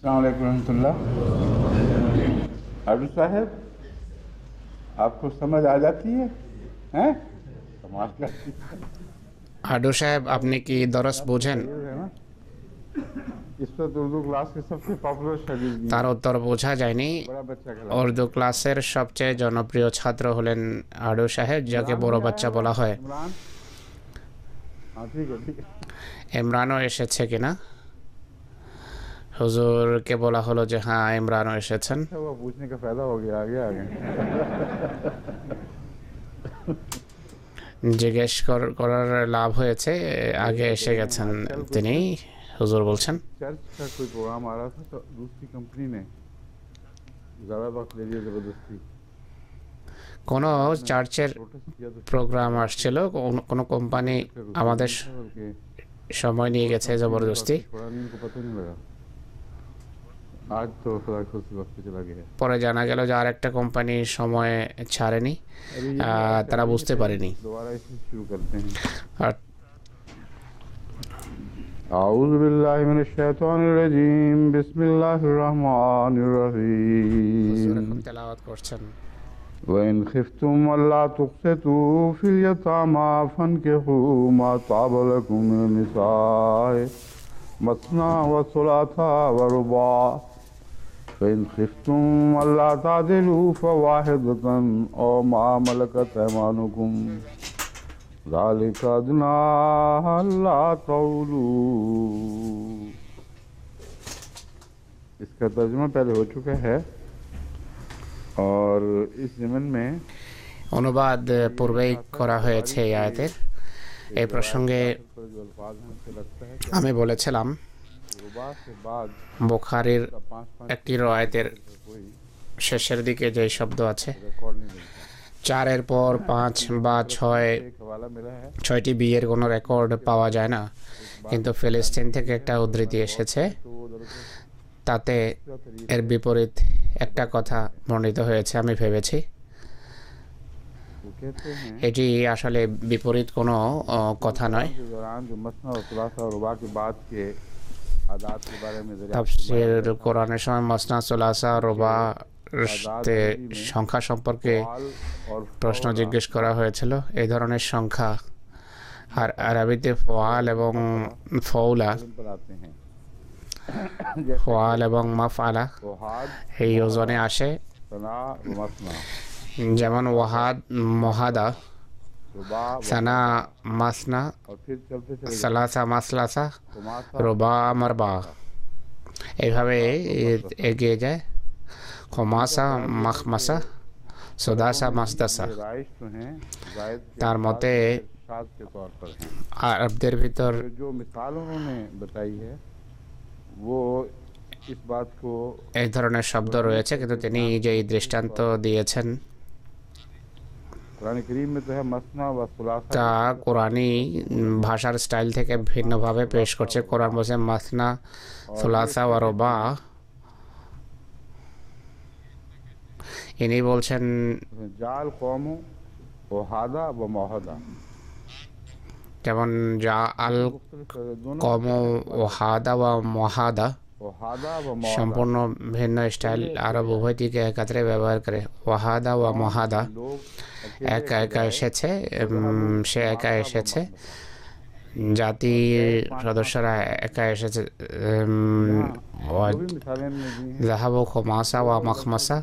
अस्सलाम वालेकुम रहमतुल्लाह। आबिद साहब, आपको समझ आ जाती है? हैं? कमाल करती है। हाडू साहेब, আপনি কি দরস বোঝেন? है ना, इस वक्त उर्दू क्लास के सबसे पॉपुलर शागिर्द भी তার हैं। উত্তর বোঝা যায়নি। बड़ा बच्चा कहलाता উর্দু ক্লাসের সবচেয়ে জনপ্রিয় ছাত্র হলেন হাডু সাহেব, है। যাকে इमरान বড় भी आया বাচ্চা हुआ বলা है? হয়। इमरान, हाँ ठीक है ठीक है। ইমরানও এসেছে কিনা? হুজুরকে বলা হলো যে হ্যাঁ, ইমরানও এসেছেন। अच्छा हुआ, पूछने का फायदा हो गया, आगे आ गए। জিজ্ঞেস করার লাভ হয়েছে, আগে এসে গেছেন তিনি। হুজুর বলছেন, चर्च का कोई प्रोग्राम आ रहा था तो दूसरी कंपनी ने ज़्यादा वक्त ले लिया ज़बरदस्ती। কোনো চার্চের प्रोटेस्ट किया तो প্রোগ্রাম আসছিল, কোনো কোম্পানি আমাদের था, बल्कि সময় নিয়ে গেছে জবরদস্তি। छोड़ा नहीं, उनको पता नहीं लगा। आज तो खुदा के उसी वक्त पे चला गया। পরে জানা গেল যে আর একটা কোম্পানি সময় ছাড়েনি, তারা বুঝতে পারেনি। दोबारा इसे शुरू करते हैं। আর आऊज़ु बिल्लाहि मिनश शैतानिर रजीम, बिस्मिल्लाहिर रहमानिर হুজুর रहीम। এখন তেলাওয়াত করছেন। وإن خفتم ألا تقسطوا في اليتامى فانكحوا ما طاب لكم من النساء مثنى وثلاث ورباع فإن خفتم ألا تعدلوا فواحدة أو ما ملكت أيمانكم ذلك أدنى ألا تعولوا। इसका तर्जुमा पहले हो चुका है और इस ज़मीन में অনুবাদ পূর্বেই করা হয়েছে এই আয়াতের। এই প্রসঙ্গে जो अल्फाज हैं उनसे लगता है আমি বলেছিলাম, रुबा से बाद বুখারীর का 5-5 একটি রওয়ায়াতের कोई শেষের দিকে যে শব্দ আছে, रिकॉर्ड नहीं मिलता। 4-এর পর 5 বা 6 एक हवाला मिला है, 6টি বিয়ের কোনো রেকর্ড পাওয়া যায় না, কিন্তু ফিলিস্তিন থেকে একটা উদ্ধৃতি এসেছে, तो वो दरअसल তাতে এর বিপরীত একটা কথা বর্ণিত হয়েছে। আমি ভেবেছি वो कहते हैं এটি আসলে বিপরীত কোনো কথা নয়। के दौरान जो मसना और खुलासा और रुबा के बाद के आदात के बारे में दरियाफ्त তাফসীর কোরআনের সময় মাসনা, সুলাসা, রুবা সংখ্যা সম্পর্কে फाल और প্রশ্ন জিজ্ঞেস করা হয়েছিল। এই ধরনের সংখ্যা আর আরবিতে ফওয়াল এবং ফৌলা, फौल पर आते हैं। ফওয়াল এবং মাফআলা वहाद, এই ওজনে আসে। सना व मसना, যেমন ওয়াহাদ মহাদা, रुबा সানা মাসনা, और फिर चलते चले সালাসা মাসলাসা, खुमासा রুবা মারবা, এইভাবে এগিয়ে যায়। খমাসা মাখমাসা, সুদাসা মাসদাসা। राइश तो हैं जायद के তার মতে इरशाद के तौर पर हैं। আরবদের ভিতর जो मिसाल उन्होंने बताई है वो इस बात को এই ধরনের শব্দ রয়েছে, কিন্তু তিনি যেই দৃষ্টান্ত দিয়েছেন कुरान करीम में तो है मसना व सुलासा। তা কোরআনি ভাষার স্টাইল থেকে ভিন্নভাবে পেশ করছে। কোরআন বলছে মাসনা, সুলাসা ওয়া রুবা। ইনি বলছেন जाल कौम वहादा व मोहदा, যেমন জা আল दोनों কম ওয়াহাদা ওয়া মহাদা वहादा व मोहदा সম্পূর্ণ ভিন্ন স্টাইল, আরব উভয়টিকে একাত্রে ব্যবহার করে। ওয়াহাদা ওয়া মহাদা लोग একা একা এসেছে, সে একা এসেছে, জাতির সদস্যরা একা এসেছে। जो भी मिसालें ने दी हैं জাহাবু খমাসা ওয়া মখমাসা,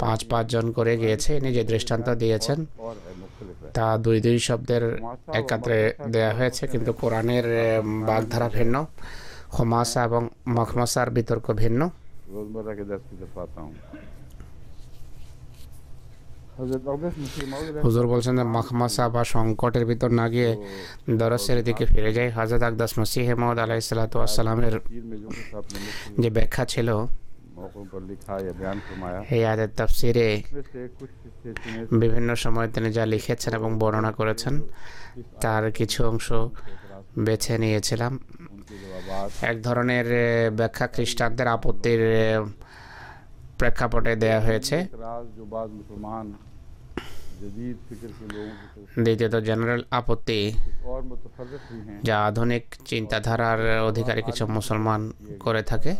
5 জন করে গিয়েছে। ইনি যে দৃষ্টান্ত দিয়েছেন और मुख्तलिफ है। তা দুই শব্দের একাত্রে দেয়া হয়েছে, কিন্তু কোরআনের বাগধারা ভিন্ন। খমাসা এবং মখমাসার বিতর্ক ভিন্ন। रोज़मर्रा के दर्स की तरफ आता हूँ। हज़रत अब्बास मुस्लिम मौद হুজুর बलছেন যে মখমাসা বা সংকটের ভিতর না গিয়ে দরসের দিকে ফিরে যায়। হযরত আকদাস মসিহ মাউদ আলাইহিস সালাতু ওয়াস সালামের तफसीर में जो कुछ आपने যে ব্যাখ্যা ছিল मौक़ों पर लिखा या बयान फरमाया, এই আয়াতের তাফসীরে इसमें से कुछ हिस्से चुने বিভিন্ন সময় তিনি যা লিখেছেন এবং বর্ণনা করেছেন তার কিছু অংশ বেছে নিয়েছিলাম। उनके जवाबात এক ধরনের ব্যাখ্যা খ্রিস্টানদের আপত্তির প্রেক্ষাপটে দেয়া হয়েছে। इतराज़ जो बाज़ मुसलमान जदीद फिक्र के लोगों की तरफ দ্বিতীয়ত জেনারেল আপত্তি, और मुतफर्रिक़ भी हैं। যা আধুনিক চিন্তাধারার অধিকারী কিছু মুসলমান করে থাকে।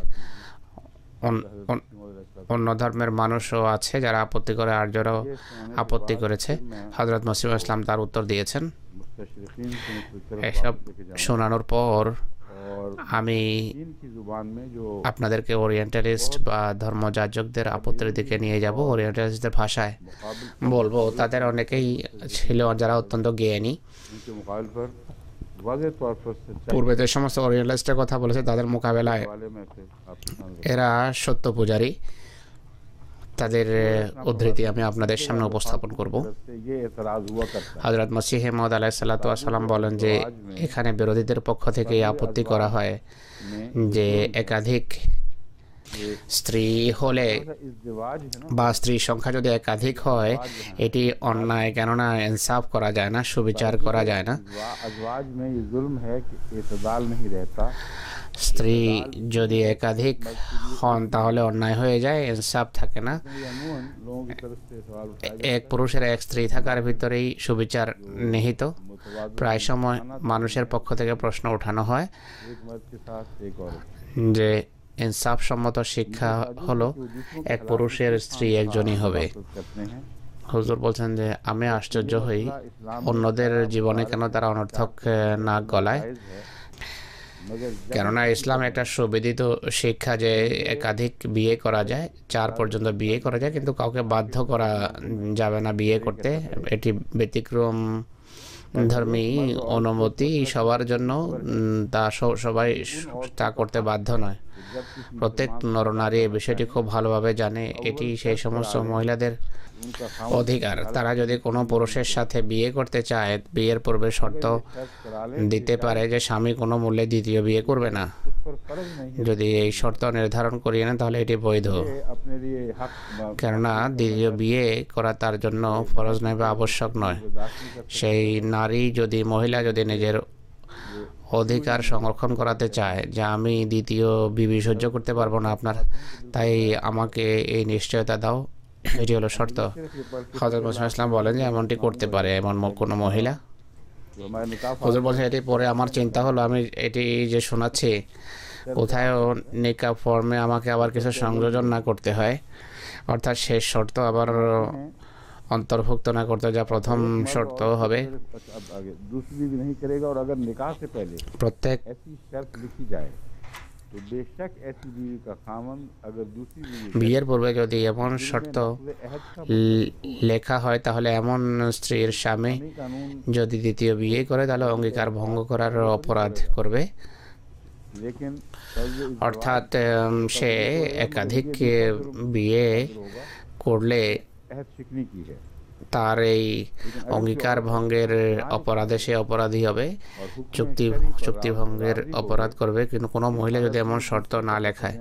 অন্য ধর্মের মানুষও আছে যারা আপত্তি করে, আর্যরাও আপত্তি করেছে। হযরত মসিহ ইসলাম তার উত্তর দিয়েছেন। এসব শোনানোর পর আমি আপনাদেরকে ওরিয়েন্টালিস্ট বা ধর্মযাজকদের আপত্তির দিকে নিয়ে যাব। ওরিয়েন্টালিস্টদের ভাষায় বলবো, তাদের অনেকেই ছিল যারা অত্যন্ত জ্ঞানী। পূর্বে যে সমস্ত ওরিয়েন্টালিস্টের কথা বলেছে তাদের মোকাবেলায় এরা সত্য পূজারী। তাদের উদ্ধৃতি আমি আপনাদের সামনে উপস্থাপন করব। হযরত মসিহ মাউদ আলাইহিস সালাতু ওয়াস সালাম বলেন যে এখানে বিরোধীদের পক্ষ থেকে আপত্তি করা হয় যে একাধিক স্ত্রী হলে বা স্ত্রীর সংখ্যা যদি একাধিক হয় এটি অন্যায়, কেননা ইনসাফ করা যায় না, সুবিচার করা যায় না। স্ত্রী যদি একাধিক হন তাহলে অন্যায় হয়ে যায়, ইনসাফ থাকে না। এক পুরুষের এক স্ত্রী থাকার ভিতরেই সুবিচার নিহিত। প্রায় সময় মানুষের পক্ষ থেকে প্রশ্ন ওঠানো হয় যে ইনসাফ সম্মত শিক্ষা হলো এক পুরুষের স্ত্রী একজনই হবে। হুজুর বলছেন যে আমি আশ্চর্য হই অন্যদের জীবনে কেন তারা অনর্থক নাক গলায়, কেননা ইসলাম একটা সুবিদিত শিক্ষা যে একাধিক বিয়ে করা যায়, 4 পর্যন্ত বিয়ে করা যায়, কিন্তু কাউকে বাধ্য করা যাবে না বিয়ে করতে। এটি ব্যতিক্রম ধর্মী অনুমতি সবার জন্য, তা সবাই তা করতে বাধ্য নয়। প্রত্যেক নরনারী এই বিষয়টি খুব ভালোভাবে জানে। এটি সেই সমস্ত মহিলাদের অধিকার। তারা যদি কোনো পুরুষের সাথে বিয়ে করতে চায়, বিয়ের পূর্বে শর্ত দিতে পারে যে স্বামী কোনো মূল্যে দ্বিতীয় বিয়ে করবে না। যদি এই শর্ত নির্ধারণ করিয়ে নেন তাহলে এটি বৈধ, কেননা দ্বিতীয় বিয়ে করা তার জন্য ফরজ নয় বা আবশ্যক নয়। সেই নারী যদি, মহিলা যদি নিজের অধিকার সংরক্ষণ করাতে চায় যে আমি দ্বিতীয় বিবি সহ্য করতে পারবো না আপনার, তাই আমাকে এই নিশ্চয়তা দাও, এটি হলো শর্ত। হযরত মুহাম্মদ ইসলাম বলেন যে এমনটি করতে পারে এমন কোনো মহিলা। হুজুর বলছেন এটি পরে আমার চিন্তা হলো, আমি এটি যে শোনাচ্ছি কোথায়ও নিকাব ফর্মে আমাকে আবার কিছু সংযোজন না করতে হয়, অর্থাৎ শেষ শর্ত আবার অন্তর্ভুক্ত না করতে, যা প্রথম শর্ত হবে। প্রত্যেক বিয়ের পূর্বে যদি এমন শর্ত লেখা হয় তাহলে এমন স্ত্রীর স্বামী যদি দ্বিতীয় বিয়ে করে তাহলে অঙ্গীকার ভঙ্গ করার অপরাধ করবে। অর্থাৎ সে একাধিক বিয়ে করলে তার এই অঙ্গীকার ভঙ্গের অপরাধে সে অপরাধী হবে, চুক্তি ভঙ্গের অপরাধ করবে। কিন্তু কোনো মহিলা যদি এমন শর্ত না লেখায়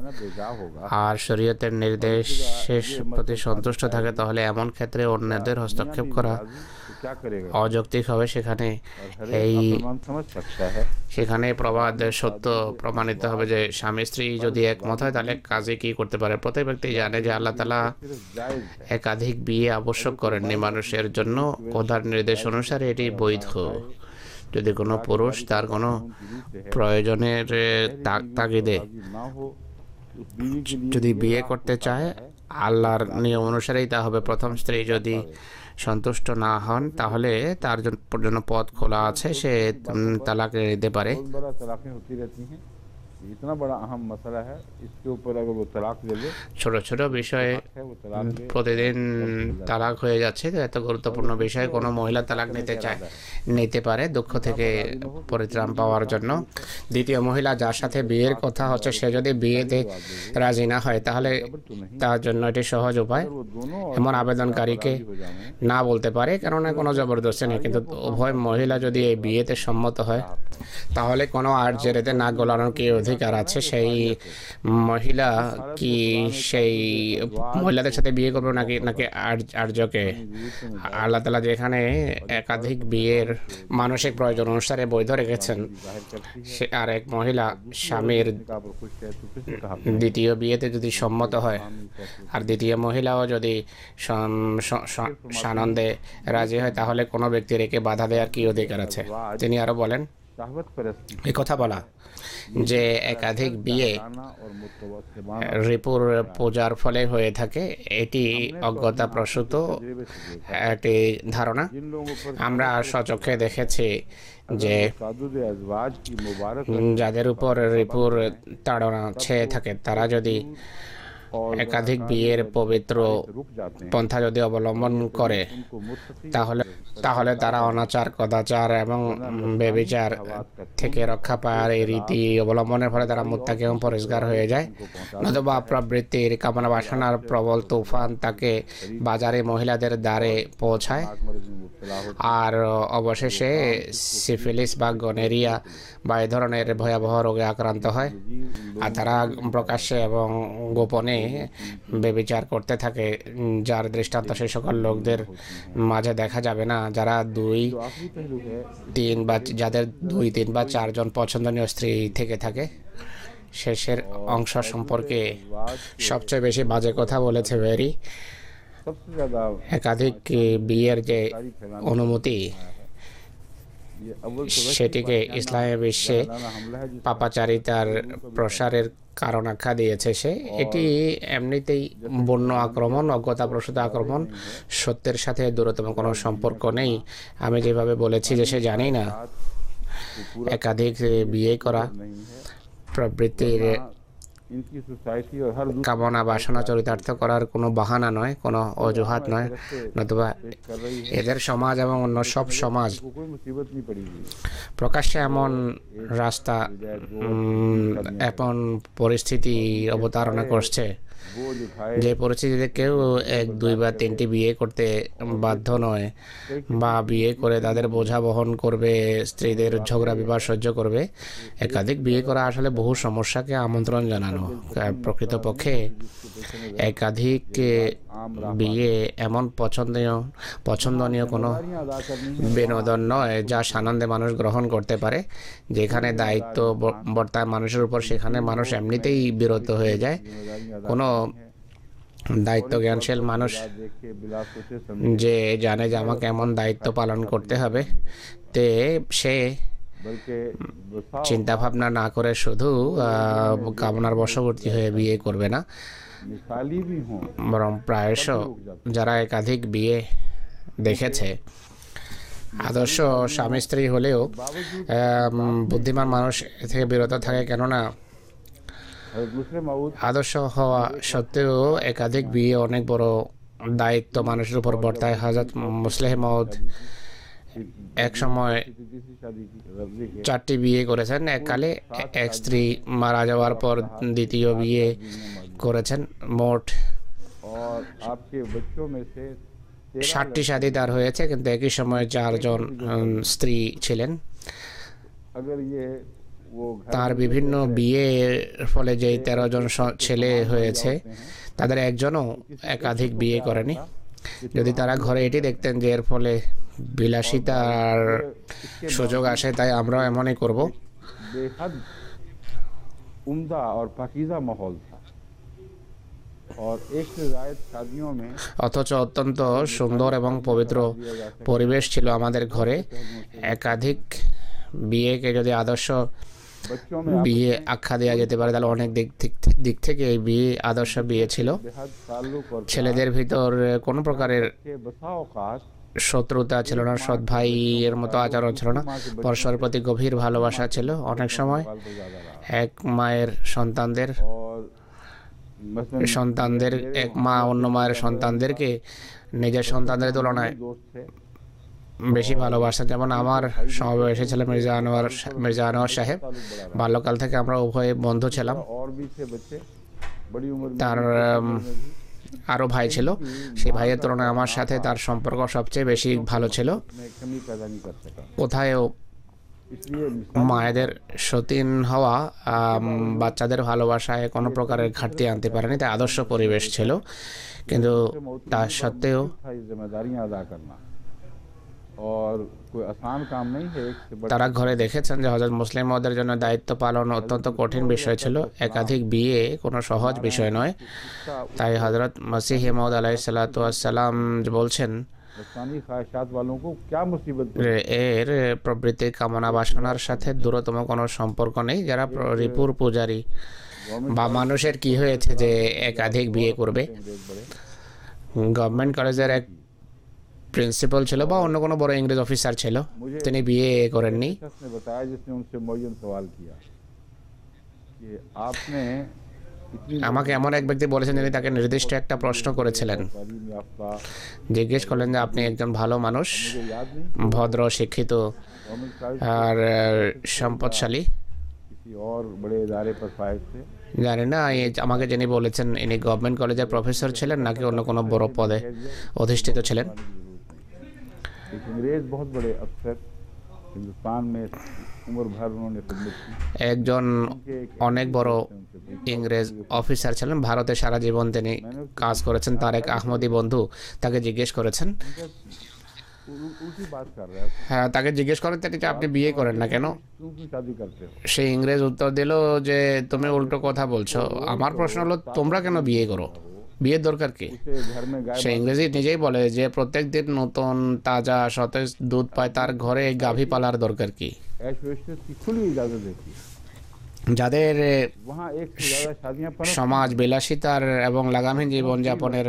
আর শরীয়তের নির্দেশের প্রতি সন্তুষ্ট থাকে তাহলে এমন ক্ষেত্রে অন্যদের হস্তক্ষেপ করা অযৌক্তিক হবে। সেখানে প্রবাদ সত্য প্রমাণিত হবে যে স্বামী স্ত্রী যদি একমত হয় তাহলে কাজে কি করতে পারে। প্রত্যেক ব্যক্তি জানে যে আল্লাহ তাআলা একাধিক বিয়ে আবশ্যক করেননি মানুষের জন্য, খোদার নির্দেশ অনুসারে এটি বৈধ। যদি কোনো পুরুষ তার কোনো প্রয়োজনের তাগিদে যদি বিয়ে করতে চায় আল্লাহর নিয়ম অনুসারেই তা হবে। প্রথম স্ত্রী যদি সন্তুষ্ট না হন তাহলে তার জন্য পথ খোলা আছে, সে তালাক নিতে পারে। ছোট ছোট বিষয়ে প্রতিদিন তালাক হয়ে যাচ্ছে, এত গুরুত্বপূর্ণ বিষয়ে কোনো মহিলা তালাক নিতে পারে দুঃখ থেকে পরিত্রাণ পাওয়ার জন্য। দ্বিতীয় মহিলা যার সাথে বিয়ের কথা হচ্ছে সে যদি বিয়েতে রাজি না হয় তাহলে তার জন্য এটি সহজ উপায়, এমন আবেদনকারীকে না বলতে পারে, কেননা কোনো জবরদস্তি নেই। কিন্তু উভয় মহিলা যদি এই বিয়েতে সম্মত হয় তাহলে কোনো আর্যেরেতে নাক গলানোর কি অধিকার আছে? সেই মহিলা কি সেই মহিলাদের সাথে বিয়ে করবে নাকি আর্যকে? আল্লাহ তাআলা যেখানে একাধিক বিয়ের মানসিক প্রয়োজন অনুসারে বৈধ রেখেছেন, সে আর এক মহিলা স্বামীর দ্বিতীয় বিয়েতে যদি সম্মত হয় আর দ্বিতীয় মহিলাও যদি সানন্দে রাজি হয় তাহলে কোনো ব্যক্তির একে বাধা দেওয়ার কি অধিকার আছে? তিনি আরো বলেন, शहवत परस्ती এই কথা বলা যে একাধিক বিয়ে गाना और मुतवस्सिबाना রিপুর পূজার ফলে হয়ে থাকে, এটি অজ্ঞতাপ্রসূত तजुर्बे से देखा একটি ধারণা। जिन लोगों पर আমরা স্বচক্ষে দেখেছি যে तादुद अज़वाज की मुबारक যাদের উপর রিপুর তাড়না ছেয়ে থাকে তারা যদি और একাধিক বিয়ের পবিত্র रुक जाते हैं পন্থা যদি অবলম্বন করে उनको मुत्तकी তাহলে তারা অনাচার, কদাচার এবং বেবিচার থেকে রক্ষা পায়। আর এই রীতি অবলম্বনের ফলে তারা মুত্তাকি এবং পরিষ্কার হয়ে যায়। নতুবা প্রবৃত্তির কামনা বাসনার প্রবল তুফান তাকে বাজারে মহিলাদের দ্বারে পৌঁছায় मर्ज में मुब्तला हो আর অবশেষে সিফিলিস বা গনেরিয়া বা এই ধরনের ভয়াবহ রোগে আক্রান্ত হয়। আর তারা প্রকাশ্যে এবং গোপনে বেবিচার করতে থাকে, যার দৃষ্টান্ত সেই সকল লোকদের মাঝে দেখা যাবে না যারা जो आखिरी पहलू है যাদের 2, 3 বা 4 জন পছন্দনীয় স্ত্রী থেকে থাকে। শেষের অংশ সম্পর্কে সবচেয়ে বেশি বাজে কথা বলেছে ভেরি। सबसे ज्यादा একাধিক বিয়ের যে অনুমতি ये अव्वल तो সেটিকে ইসলামী বিশ্বে वैश्वाना हमला है जिस পাপাচারিতার প্রসারের কারণ আখ্যা দিয়েছে সে। এটি এমনিতেই বন্য আক্রমণ, অজ্ঞতাপ্রসূত আক্রমণ, সত্যের সাথে দূরতম কোনো সম্পর্ক নেই। আমি যেভাবে বলেছি যে সে জানি না একাধিক বিয়ে করা नहीं है প্রবৃত্তির इनकी सोसाइटी और हर दूसरे কামনা বাসনা চরিতার্থ করার কোনো বাহানা নয়, কোনো অজুহাত নয়, নতুবা कर रही है এদের সমাজ এবং অন্য সব সমাজ को कोई मुसीबत नहीं पड़ी हुई প্রকাশ্যে এমন রাস্তা এমন পরিস্থিতি অবতারণা করছে वो जो खाए যে পরিস্থিতিতে কেউ 1, 2 বা 3টি বিয়ে করতে বাধ্য নয় বা বিয়ে করে তাদের বোঝা বহন করবে, স্ত্রীদের ঝগড়া বিবাদ সহ্য করবে। একাধিক বিয়ে করা আসলে বহু সমস্যাকে আমন্ত্রণ জানানো। প্রকৃতপক্ষে একাধিক বিয়ে এমন পছন্দনীয় কোনো अदा करनी বিনোদন নয় যা সানন্দে মানুষ গ্রহণ করতে পারে। যেখানে দায়িত্ব বর্তায় মানুষের উপর, সেখানে মানুষ এমনিতেই বিরত হয়ে যায়। কোনো দায়িত্ব জ্ঞানশীল মানুষ देख के बिला सोचे যে জানে যে আমাকে এমন দায়িত্ব পালন করতে হবে, তে সে बल्कि চিন্তা ভাবনা না করে শুধু কামনার বশবর্তী হয়ে বিয়ে করবে না, मिसाली भी हों বরং প্রায়শ যারা একাধিক বিয়ে দেখেছে আদর্শ স্বামী স্ত্রী হলেও বুদ্ধিমান মানুষ এ থেকে বিরত থাকে। কেননা हज़रत मुस्लिम मऊद আদর্শ হওয়া সত্ত্বেও একাধিক বিয়ে অনেক বড় দায়িত্ব মানুষের উপর বর্তায়। হযরত মুসলিহ মাউদ এক সময় तीसरी शादी की रब्जी के 4টি বিয়ে করেছেন এককালে। এক স্ত্রী মারা যাওয়ার পর দ্বিতীয় বিয়ে করেছেন। মোট और आपके बच्चों में से 60টি শাদী তার হয়েছে, কিন্তু একই সময়ে 4 জন স্ত্রী ছিলেন। अगर ये वो घर তার বিভিন্ন বিয়ের ফলে যে 13 জন ছেলে হয়েছে তাদের একজনও একাধিক বিয়ে করেনি। যদি তারা ঘরে এটি দেখতেন যে এর ফলে বিলাসিতার সুযোগ আসে, তাই আমরাও এমনই করব। बेहद उम्दा और पाकीज़ा माहौल था और एक से ज़ायद शादियों में অথচ অত্যন্ত সুন্দর এবং পবিত্র পরিবেশ ছিল আমাদের ঘরে। একাধিক বিয়েকে যদি আদর্শ बच्चों में বিয়ে আখ্যা দেওয়া যেতে পারে তাহলে অনেক দিক থেকে এই বিয়ে আদর্শ বিয়ে ছিল। बेहद ताल्लुक और ছেলেদের ভিতর কোনো প্রকারের के बसा औकात শত্রুতা ছিল না, সৎ ভাইয়ের মতো আচরণ ছিল না, পরস্পরের প্রতি গভীর ভালোবাসা ছিল। অনেক সময় पाल पर ज़्यादा रहा এক মায়ের সন্তানদের और मसलन সন্তানদের এক মা অন্য মায়ের সন্তানদেরকে নিজের সন্তানদের তুলনায় दोस्त थे বেশি ভালোবাসেন। যেমন আমার সমবয়সী ছিল মির্জা আনোয়ার সাহেব। বাল্যকাল থেকে আমরা উভয়ে বন্ধু ছিলাম। और भी थे बच्चे बड़ी उम्र में তার আরও ভাই ছিল। সেই ভাইয়ের তুলনায় আমার সাথে তার সম্পর্ক সবচেয়ে বেশি ভালো ছিল। में कमी पैदा नहीं कर सका কোথায়ও इसलिए মায়েদের সতীন হওয়া বাচ্চাদের ভালোবাসায় কোনো প্রকারের ঘাটতি আনতে পারেনি, তাই আদর্শ পরিবেশ ছিল। কিন্তু তা সত্ত্বেও था ये जिम्मेदारियां अदा करना और कोई आसान काम नहीं है एक से তারা ঘরে দেখেছেন যে হযরত মুসলিম মওদের জন্য দায়িত্ব পালন অত্যন্ত কঠিন বিষয় ছিল। একাধিক বিয়ে কোনো সহজ বিষয় নয়। তাই হযরত মসিহ মাউদ আলাইহিস সালাতু ওয়াস সালাম বলছেন नफसानी ख्वाहिशात वालों को क्या मुसीबत এর প্রবৃত্তির কামনা বাসনার সাথে দূরতম কোনো সম্পর্ক নেই। যারা রিপুর পূজারী বা মানুষের কি হয়েছে যে একাধিক বিয়ে করবে। গভর্নমেন্ট কলেজের এক প্রিন্সিপাল ছিল বা অন্য কোনো বড় ইংরেজ অফিসার ছিল, তিনি বিয়ে করেননি। शख्स ने बताया जिसने उनसे मुअय्यन सवाल किया कि आपने इतनी আমাকে এমন এক ব্যক্তি বলেছেন যিনি তাকে নির্দিষ্ট একটা প্রশ্ন করেছিলেন। तालीम याफ्ता, জিজ্ঞেস করলেন যে আপনি একজন ভালো মানুষ, मुझे याद नहीं ভদ্র, শিক্ষিত गवर्नमेंट कॉलेज আর সম্পদশালী। किसी और बड़े इदारे पर फायद थे। জানি না আমাকে যিনি বলেছেন ইনি গভর্নমেंट কলেজের প্রফেসর ছিলেন নাকি অন্য কোনো বড় পদে অধিষ্ঠিত ছিলেন। एक अंग्रेज बहुत बड़े अफसर हिंदुस्तान में उम्र भर उन्होंने खिदमत की। একজন অনেক বড় ইংরেজ অফিসার ছিলেন, ভারতে সারা জীবন তিনি কাজ করেছেন। তার এক আহমদি বন্ধু তাকে জিজ্ঞেস করেছেন, उल्टी बात कर रहा है, হ্যাঁ তাকে জিজ্ঞেস করেন তিনি যে আপনি বিয়ে করেন না কেন। क्यों क्यों शादी करते हो? সেই ইংরেজ উত্তর দিল যে তুমি উল্টো কথা বলছো, আমার প্রশ্ন হলো তোমরা কেন বিয়ে করো, বিয়ের দরকার কি? उसे घर में गाय সে ইংরেজি নিজেই বলে যে প্রত্যেক দিন নতুন তাজা সতেজ দুধ পায়, তার ঘরে গাভী পালার দরকার কি? ऐश वैश्य की खुली इजाजत देती है। যাদের वहाँ एक से ज्यादा शादियां पनप সমাজ বিলাসিতার এবং লাগামহীন জীবনযাপনের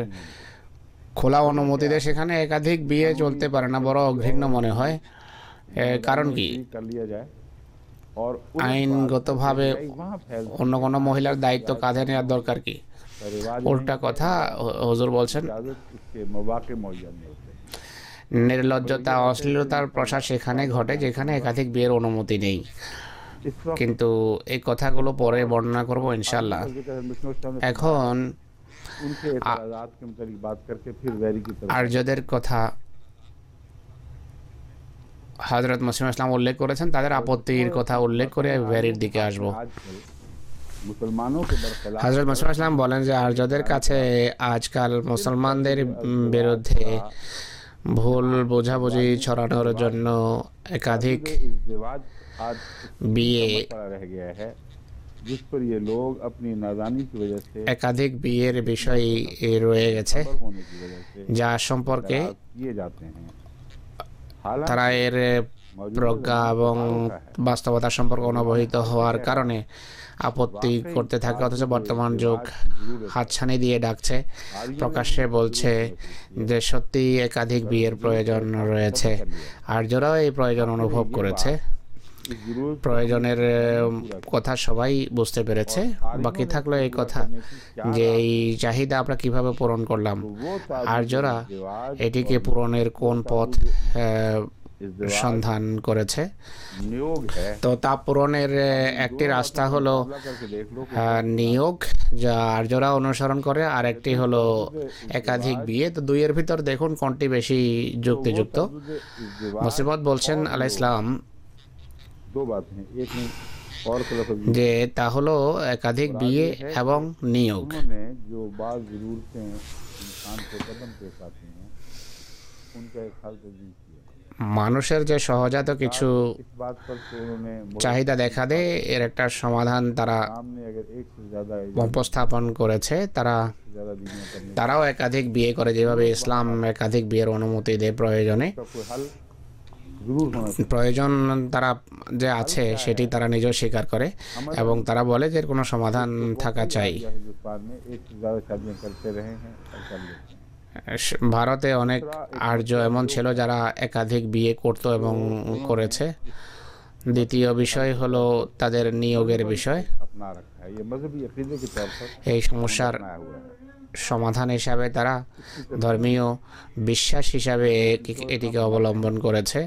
খোলা অনুমতি দেয়, সেখানে একাধিক বিয়ে চলতে পারে না, বড় ঘৃণ্য মনে হয়। কারণ কি? कर लिया जाए और আইনগতভাবে वहाँ फैल অন্য কোনো মহিলার দায়িত্ব কাঁধে নেওয়ার দরকার কি? रिवाज উল্টা কথা হুজুর বলছেন, इजाजत उसके मौके मुहैया नहीं होते। নির্লজ্জতা অশ্লীলতার প্রসার সেখানে ঘটে যেখানে একাধিক বিয়ের অনুমতি নেই। इस वक्त কিন্তু এই কথাগুলো পরে বর্ণনা করব ইনশাল্লাহ। जिक्र है, मिशनों साहब ने এখন उनके एतराज़ात के मुतालिक बात करके फिर वैरी की तरफ আর্যদের কথা হযরত মুসলিম ইসলাম উল্লেখ করেছেন, তাদের আপত্তির কথা উল্লেখ করে ভ্যারির দিকে আসবো। आजकल मुसलमानों के बरखिलाफ হযরত মুসলিম ইসলাম বলেন যে আর্যদের কাছে আজকাল মুসলমানদের বিরুদ্ধে ভুল বোঝাবুঝি ছড়ানোর জন্য একাধিক इज़्दिवाज आज বিয়ে पड़ा रह गया है, जिस पर ये लोग अपनी नादानी की वजह से একাধিক বিয়ের বিষয় রয়ে গেছে, खबर होने की वजह से যা সম্পর্কে इतराज़ किए जाते हैं। हालांकि তারা এর প্রজ্ঞা এবং বাস্তবতা সম্পর্কে অনবহিত হওয়ার কারণে আপত্তি করতে থাকে, অথচ বর্তমান যুগ হাতছানি দিয়ে ডাকছে, প্রকাশ্যে বলছে যে সত্যি একাধিক বিয়ের প্রয়োজন রয়েছে। আর্যরাও এই প্রয়োজন অনুভব করেছে, इस ज़रूरत প্রয়োজনের কথা সবাই বুঝতে পেরেছে। বাকি থাকলো এই কথা যে এই চাহিদা আমরা কিভাবে পূরণ করলাম। আর্যরা এটিকে পূরণের কোন পথ সন্ধান করেছে, नियोग है। তো তা পূরণের একটি রাস্তা হলো करके देख लो নিয়োগ, যা আর্যরা অনুসরণ করে, আর একটি হলো একাধিক বিয়ে। তো দুইয়ের ভিতর দেখুন কোনটি বেশি যুক্তিযুক্ত। মুসিবত বলছেন আলাইহিস সালাম दो बातें हैं, एक में और का लफ्ज़ যে তা হলো একাধিক বিয়ে এবং নিয়োগ। उन्होंने जो बात ज़रूरतें इंसान को कदम पेश आती हैं उनका एक हाल तब्दील किया। মানুষের যে সহজাত কিছু इस बात पर तो उन्होंने চাহিদা দেখা দেয়, এর একটা সমাধান তারা सामने अगर एक से ज़्यादा উপস্থাপন করেছে। बीवियाँ करने তারাও একাধিক বিয়ে করে, যেভাবে ইসলাম একাধিক বিয়ের অনুমতি দেয় প্রয়োজনে। का कोई हल ज़रूर होना चाहिए। প্রয়োজন তারা যে আছে সেটি তারা নিজেও স্বীকার করে এবং তারা বলে যে এর কোনো সমাধান থাকা চাই। या हिंदुस्तान में एक से ज़्यादा शादियाँ करते रहे हैं और कर लेते हैं। ভারতে অনেক আর্য এমন ছিল যারা একাধিক বিয়ে করত এবং করেছে। দ্বিতীয় বিষয় হলো তাদের নিয়োগের বিষয়। अपना रखा है ये मजहबी अकीदे के तौर पर এই সমস্যার बनाया हुआ है। সমাধান হিসাবে তারা ধর্মীয় বিশ্বাস হিসাবে এটিকে অবলম্বন করেছে।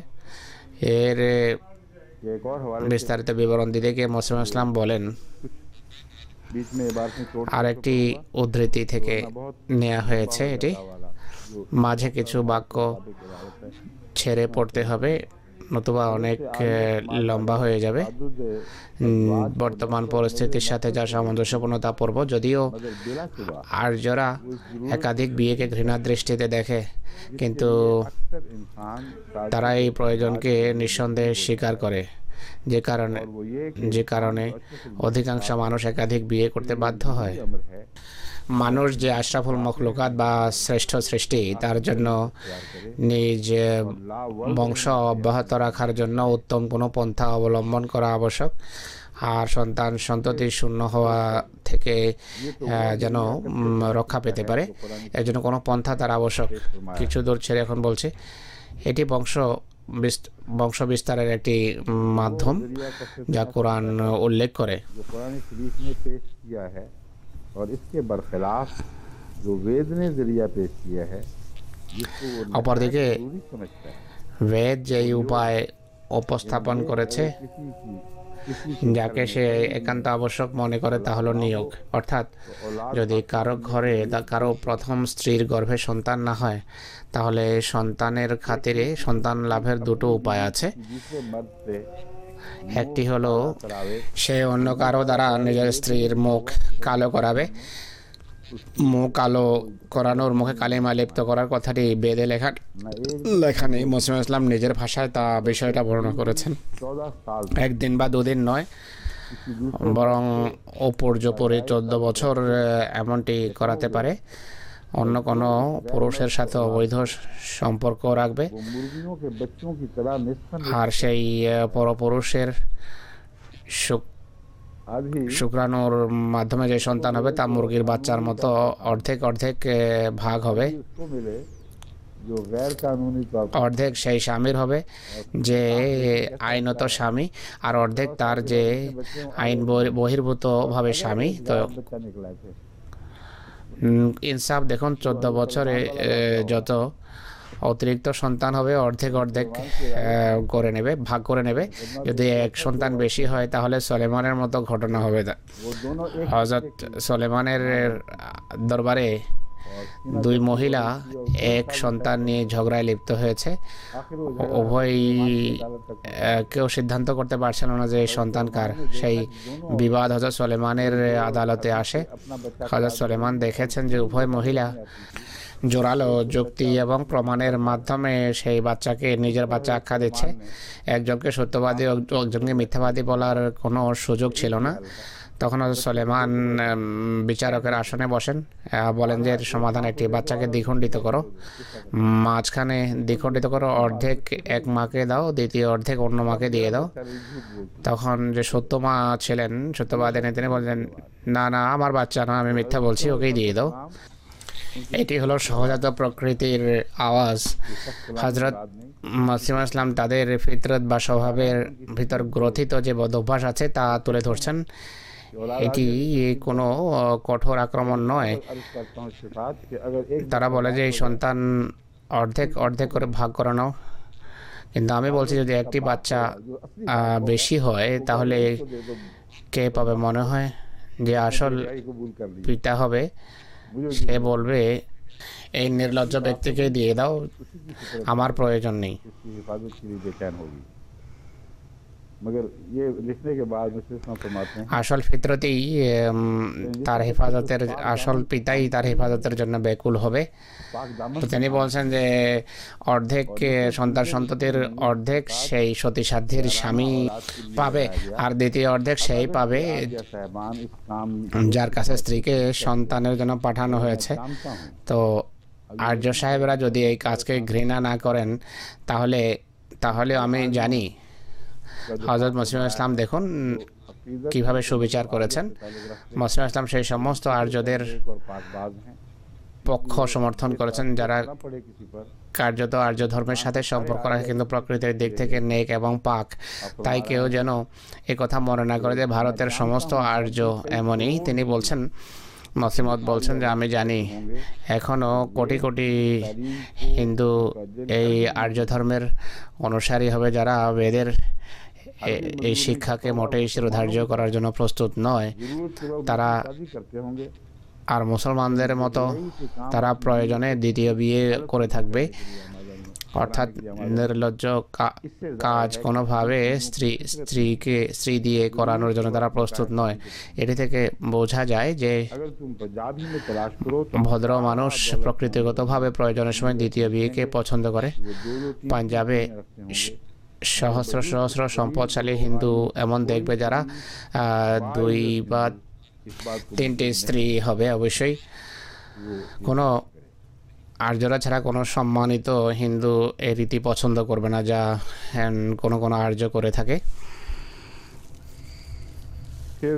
এর ये एक और हवाले বিস্তারিত বিবরণ দিতে গিয়ে মুসলিম ইসলাম বলেন, बीच में बात में चोट আরেকটি উদ্ধৃতি থেকে নেওয়া হয়েছে এটি, वाला जो মাঝে কিছু বাক্য के इबादत है ছেড়ে পড়তে হবে, নতুবা অনেক লম্বা হয়ে যাবে। বর্তমান পরিস্থিতির সাথে যা সামঞ্জস্যপূর্ণ তা পড়ব। যদিও मगर बिला सिवा আর্যরা একাধিক বিয়েকে ঘৃণার দৃষ্টিতে দেখে, কিন্তু अक्सर इंसान তারা এই প্রয়োজনকে নিঃসন্দেহে স্বীকার করে। और वो ये कि যে इंसान কারণে जो अच्छे से অধিকাংশ মানুষ একাধিক বিয়ে করতে বাধ্য হয়। जरूरी अमर है মানুষ যে আশরাফুল মখলুকাত বা শ্রেষ্ঠ সৃষ্টি, তার জন্য तैयार करे নিজ और लावर्द বংশ অব্যাহত রাখার জন্য উত্তম কোনো পন্থা অবলম্বন করা আবশ্যক। আর সন্তান সন্ততি শূন্য হওয়া থেকে যেন রক্ষা পেতে পারে, এর জন্য কোনো পন্থা তার আবশ্যক। কিছু দূর ছেড়ে এখন বলছে এটি বংশ বিস্তারের একটি মাধ্যম যা কোরআন উল্লেখ করে। जो कुरान शरीफ ने पेश किया है और इसके बरखिलाफ जो वेद ने जरिया पेश किया है जिसको वो অপরদিকে जरूरी समझता है বেদ যেই উপায় উপস্থাপন করেছে যাকে সে একান্ত আবশ্যক মনে করে তা হলো নিয়োগ। অর্থাৎ যদি কারো ঘরে কারো প্রথম স্ত্রীর গর্ভে সন্তান না হয়, তাহলে সন্তানের খাতিরে সন্তান লাভের দুটো উপায় আছে। दूसरे मर्द से একটি হলো करावे সে অন্য কারো দ্বারা নিজের স্ত্রীর মুখ কালো করাবে। মুখ কালো করানোর, মুখে কালিমা লিপ্ত করার কথাটি বেদে লেখা নেই। মুসলিম ইসলাম নিজের ভাষায় তা বিষয়টা বর্ণনা করেছেন। 14 साल একদিন বা দুদিন নয়, किसी दूसरे বরং উপর্যুপরি 14 বছর এমনটি করাতে পারে। অন্য কোনো পুরুষের সাথে অবৈধ সম্পর্ক রাখবে, वो मुर्गियों के बच्चों की तरह निष्पन्न আর সেই পরপুরুষের आधी শুক্রাণুর মাধ্যমে যে সন্তান হবে তা মুরগির বাচ্চার মতো অর্ধেক অর্ধেক ভাগ হবে। उसको मिले जो गैर कानूनी तौर पर অর্ধেক সেই স্বামীর হবে যে আইনত স্বামী, আর অর্ধেক তার যে আইন বহির্ভূতভাবে স্বামী। তো बच्चा निकला थे ইনসাফ দেখুন, 14 বছরে যত অতিরিক্ত সন্তান হবে অর্ধেক অর্ধেক করে নেবে, ভাগ করে নেবে। যদি এক সন্তান বেশি হয় তাহলে সলেমানের মতো ঘটনা হবে। वो दोनों एक হযরত সলেমানের দরবারে और দুই মহিলা এক সন্তান নিয়ে ঝগড়ায় লিপ্ত হয়েছে। आखिर वो উভয় কেউ সিদ্ধান্ত করতে পারছিল না যে সন্তান কার। সেই বিবাদ হযরত সলেমানের আদালতে আসে। अपना बच्चा হযরত সলেমান দেখেছেন যে উভয় মহিলা জোরালো যুক্তি এবং প্রমাণের মাধ্যমে সেই বাচ্চাকে নিজের বাচ্চা আখ্যা দিচ্ছে। একজনকে সত্যবাদী, একজনকে মিথ্যাবাদী বলার কোনো সুযোগ ছিল না। তখন হযরত সলেমান বিচারকের আসনে বসেন, বলেন যে এর সমাধান একটি, বাচ্চাকে দ্বিখণ্ডিত করো, মাঝখানে দ্বিখণ্ডিত করো, অর্ধেক এক মাকে দাও, দ্বিতীয় অর্ধেক অন্য মাকে দিয়ে দাও। তখন যে সত্য মা ছিলেন, সত্যবাদী তিনি বললেন না না, আমার বাচ্চা না, আমি মিথ্যা বলছি, ওকেই দিয়ে দাও। এটি হলো সহজাত প্রকৃতির আওয়াজ। হযরত মসিহ ইসলাম তাদের ফিতরত বা স্বভাবের ভিতর গ্রথিত যে বদ অভ্যাস আছে তা তুলে ধরছেন। এটি কোনো কঠোর আক্রমণ নয়। তারা বলে যে এই সন্তান অর্ধেক অর্ধেক করে ভাগ করানো, কিন্তু আমি বলছি যদি একটি বাচ্চা বেশি হয় তাহলে কে পাবে? মনে হয় যে আসল পিতা হবে, সে বলবে এই নির্লজ্জ ব্যক্তিকে দিয়ে দাও, আমার প্রয়োজন নেই। हिफाजत के लिए बेचैन होगी मगर ये लिखने के बाद मुस्लिम फरमाते हैं আসল ফিতরতেই তার হেফাজতের, আসল পিতাই তার হেফাজতের জন্য ব্যাকুল হবে। पाक दामन তো তিনি বলছেন যে অর্ধেক সন্তান সন্ততির অর্ধেক সেই সতীসাধ্যের স্বামী পাবে, আর দ্বিতীয় অর্ধেক সেই পাবে या साहबान इस काम যার কাছে স্ত্রীকে সন্তানের জন্য পাঠানো হয়েছে। जानता हूँ তো আর্য সাহেবরা যদি এই কাজকে ঘৃণা না করেন তাহলে আমি জানি। হযরত মসিহ ইসলাম দেখুন কিভাবে সুবিচার করেছেন। মসিহ ইসলাম সেই সমস্ত আর্যদের और पाकबाज हैं পক্ষ সমর্থন করেছেন যারা ना पड़े किसी पर কার্যত আর্য ধর্মের সাথে সম্পর্ক রাখে কিন্তু প্রকৃতির দিক থেকে নেক এবং পাক। তাই কেউ যেন কথা মনে না করে যে ভারতের সমস্ত আর্য এমনই। তিনি বলছেন, মসিমত বলছেন যে আমি জানি এখনও কোটি কোটি হিন্দু এই আর্য ধর্মের অনুসারী হবে যারা বেদের এই শিক্ষাকে মোটেই শিরোধার্য করার জন্য প্রস্তুত নয়। जरूरत के लोग তারা शादी करते होंगे আর মুসলমানদের মতো তারা প্রয়োজনে দ্বিতীয় বিয়ে করে থাকবে। অর্থাৎ নির্লজ্জ কাজ কোনোভাবে স্ত্রী দিয়ে করানোর জন্য তারা প্রস্তুত নয়। এটি থেকে বোঝা যায় যে अगर तुम पंजाबी में तलाश करो तो ভদ্র মানুষ প্রকৃতিগতভাবে প্রয়োজনের সময় দ্বিতীয় বিয়েকে পছন্দ করে। वो दो तीन পাঞ্জাবে रखते होंगे সহস্র সহস্র সম্পদশালী হিন্দু এমন দেখবে যারা দুই বা इस बात को তিনটে স্ত্রী হবে অবশ্যই। वो কোনো আর্যরা ছাড়া কোনো সম্মানিত হিন্দু এই রীতি পছন্দ করবে না, যা কোনো কোনো আর্য করে থাকে। फिर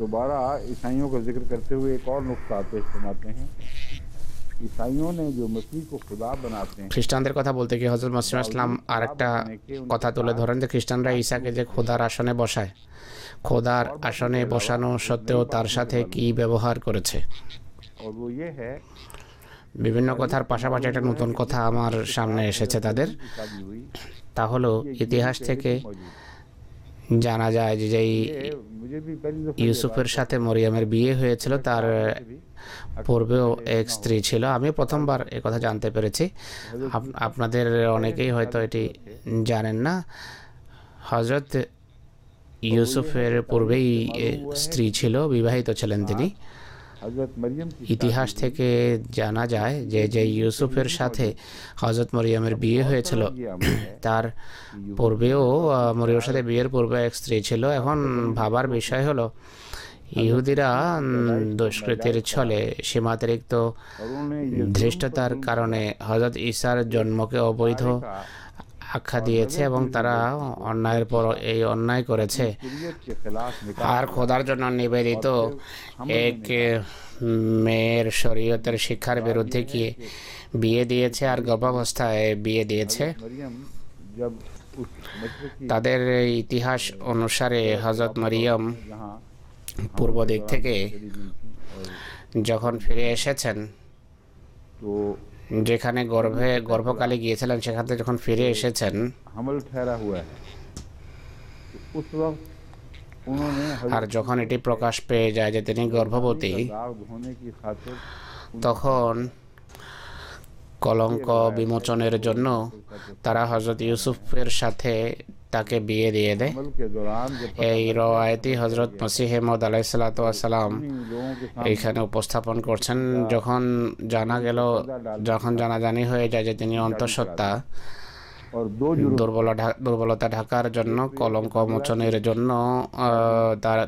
दोबारा ईसाइयों का जिक्र करते हुए एक और नुक्ता पेश फरमाते हैं। ईसाइयों ने जो मसीह को खुदा बनाते हैं, খ্রিস্টানদের কথা বলতে গিয়ে হযরত মসিহ ইসলাম আরেকটা কথা তুলে ধরেন যে খ্রিস্টানরা ঈসাকে যে খোদার আসনে বসায়, খোদার আসনে বসানো সত্ত্বেও তার সাথে কি ব্যবহার করেছে। और वो ये है বিভিন্ন কথার পাশাপাশি একটা নতুন কথা আমার সামনে এসেছে তাদের, की शादी हुई, তা हलो ইতিহাস থেকে मौजूद জানা যায় যে যেই है। मुझे भी पहली दफा ইউসুফের সাথে মরিয়মের বিয়ে হয়েছিল তার পূর্বেও এক স্ত্রী ছিল। আমি প্রথমবার এ কথা জানতে পেরেছি। আপনাদের অনেকেই হয়তো এটি জানেন না। হযরত ইউসুফের পূর্বেই স্ত্রী ছিল, বিবাহিত ছিলেন তিনি। हजरत मरियम की ইতিহাস থেকে জানা যায় যে যে ইউসুফের সাথে হযরত মরিয়মের বিয়ে হয়েছিল ये अमल है তার পূর্বেও মরিয়মের সাথে বিয়ের পূর্বে এক স্ত্রী ছিল। এখন ভাবার বিষয় হলো ইহুদিরা দুষ্কৃতির ছলে সীমাতিরিক্ত और उन्होंने ये ধৃষ্টতার কারণে হযরত ঈসার জন্মকে অবৈধ আখ্যা দিয়েছে এবং তারা অন্যায়ের পর এই অন্যায় করেছে शरीयत के खिलाफ আর খোদার জন্য নিবেদিত এক মেয়ের শরীয়তের শিক্ষার বিরুদ্ধে গিয়ে বিয়ে দিয়েছে আর গর্ভাবস্থায় বিয়ে দিয়েছে। मरियम जब उस मशरिकी তাদের ইতিহাস অনুসারে হযরত মরিয়ম जहाँ পূর্ব দিক থেকে चली गई थी और যখন ফিরে এসেছেন, तो যেখানে গর্ভকালে গিয়েছিলেন সেখান থেকে যখন ফিরে এসেছেন हमल ठहरा हुआ है, तो उस वक्त उन्होंने আর যখন এটি প্রকাশ পেয়ে যায় যে তিনি গর্ভবতী, दाग धोने की खातिर তখন কলঙ্ক বিমোচনের জন্য তারা হযরত ইউসুফের সাথে তাকে বিয়ে দিয়ে দেয়। हमल के दौरान जब এই রওয়ায়তি হযরত মসিহ মউদ আলাইহিস সালাতু ওয়াস সালাম लोगों के सामने এইখানে উপস্থাপন করছেন। যখন জানাজানি হয়ে যায় যে তিনি অন্তঃসত্ত্বা, और दो जुर्म দুর্বলতা ঢাকার জন্য, কলঙ্ক মোচনের জন্য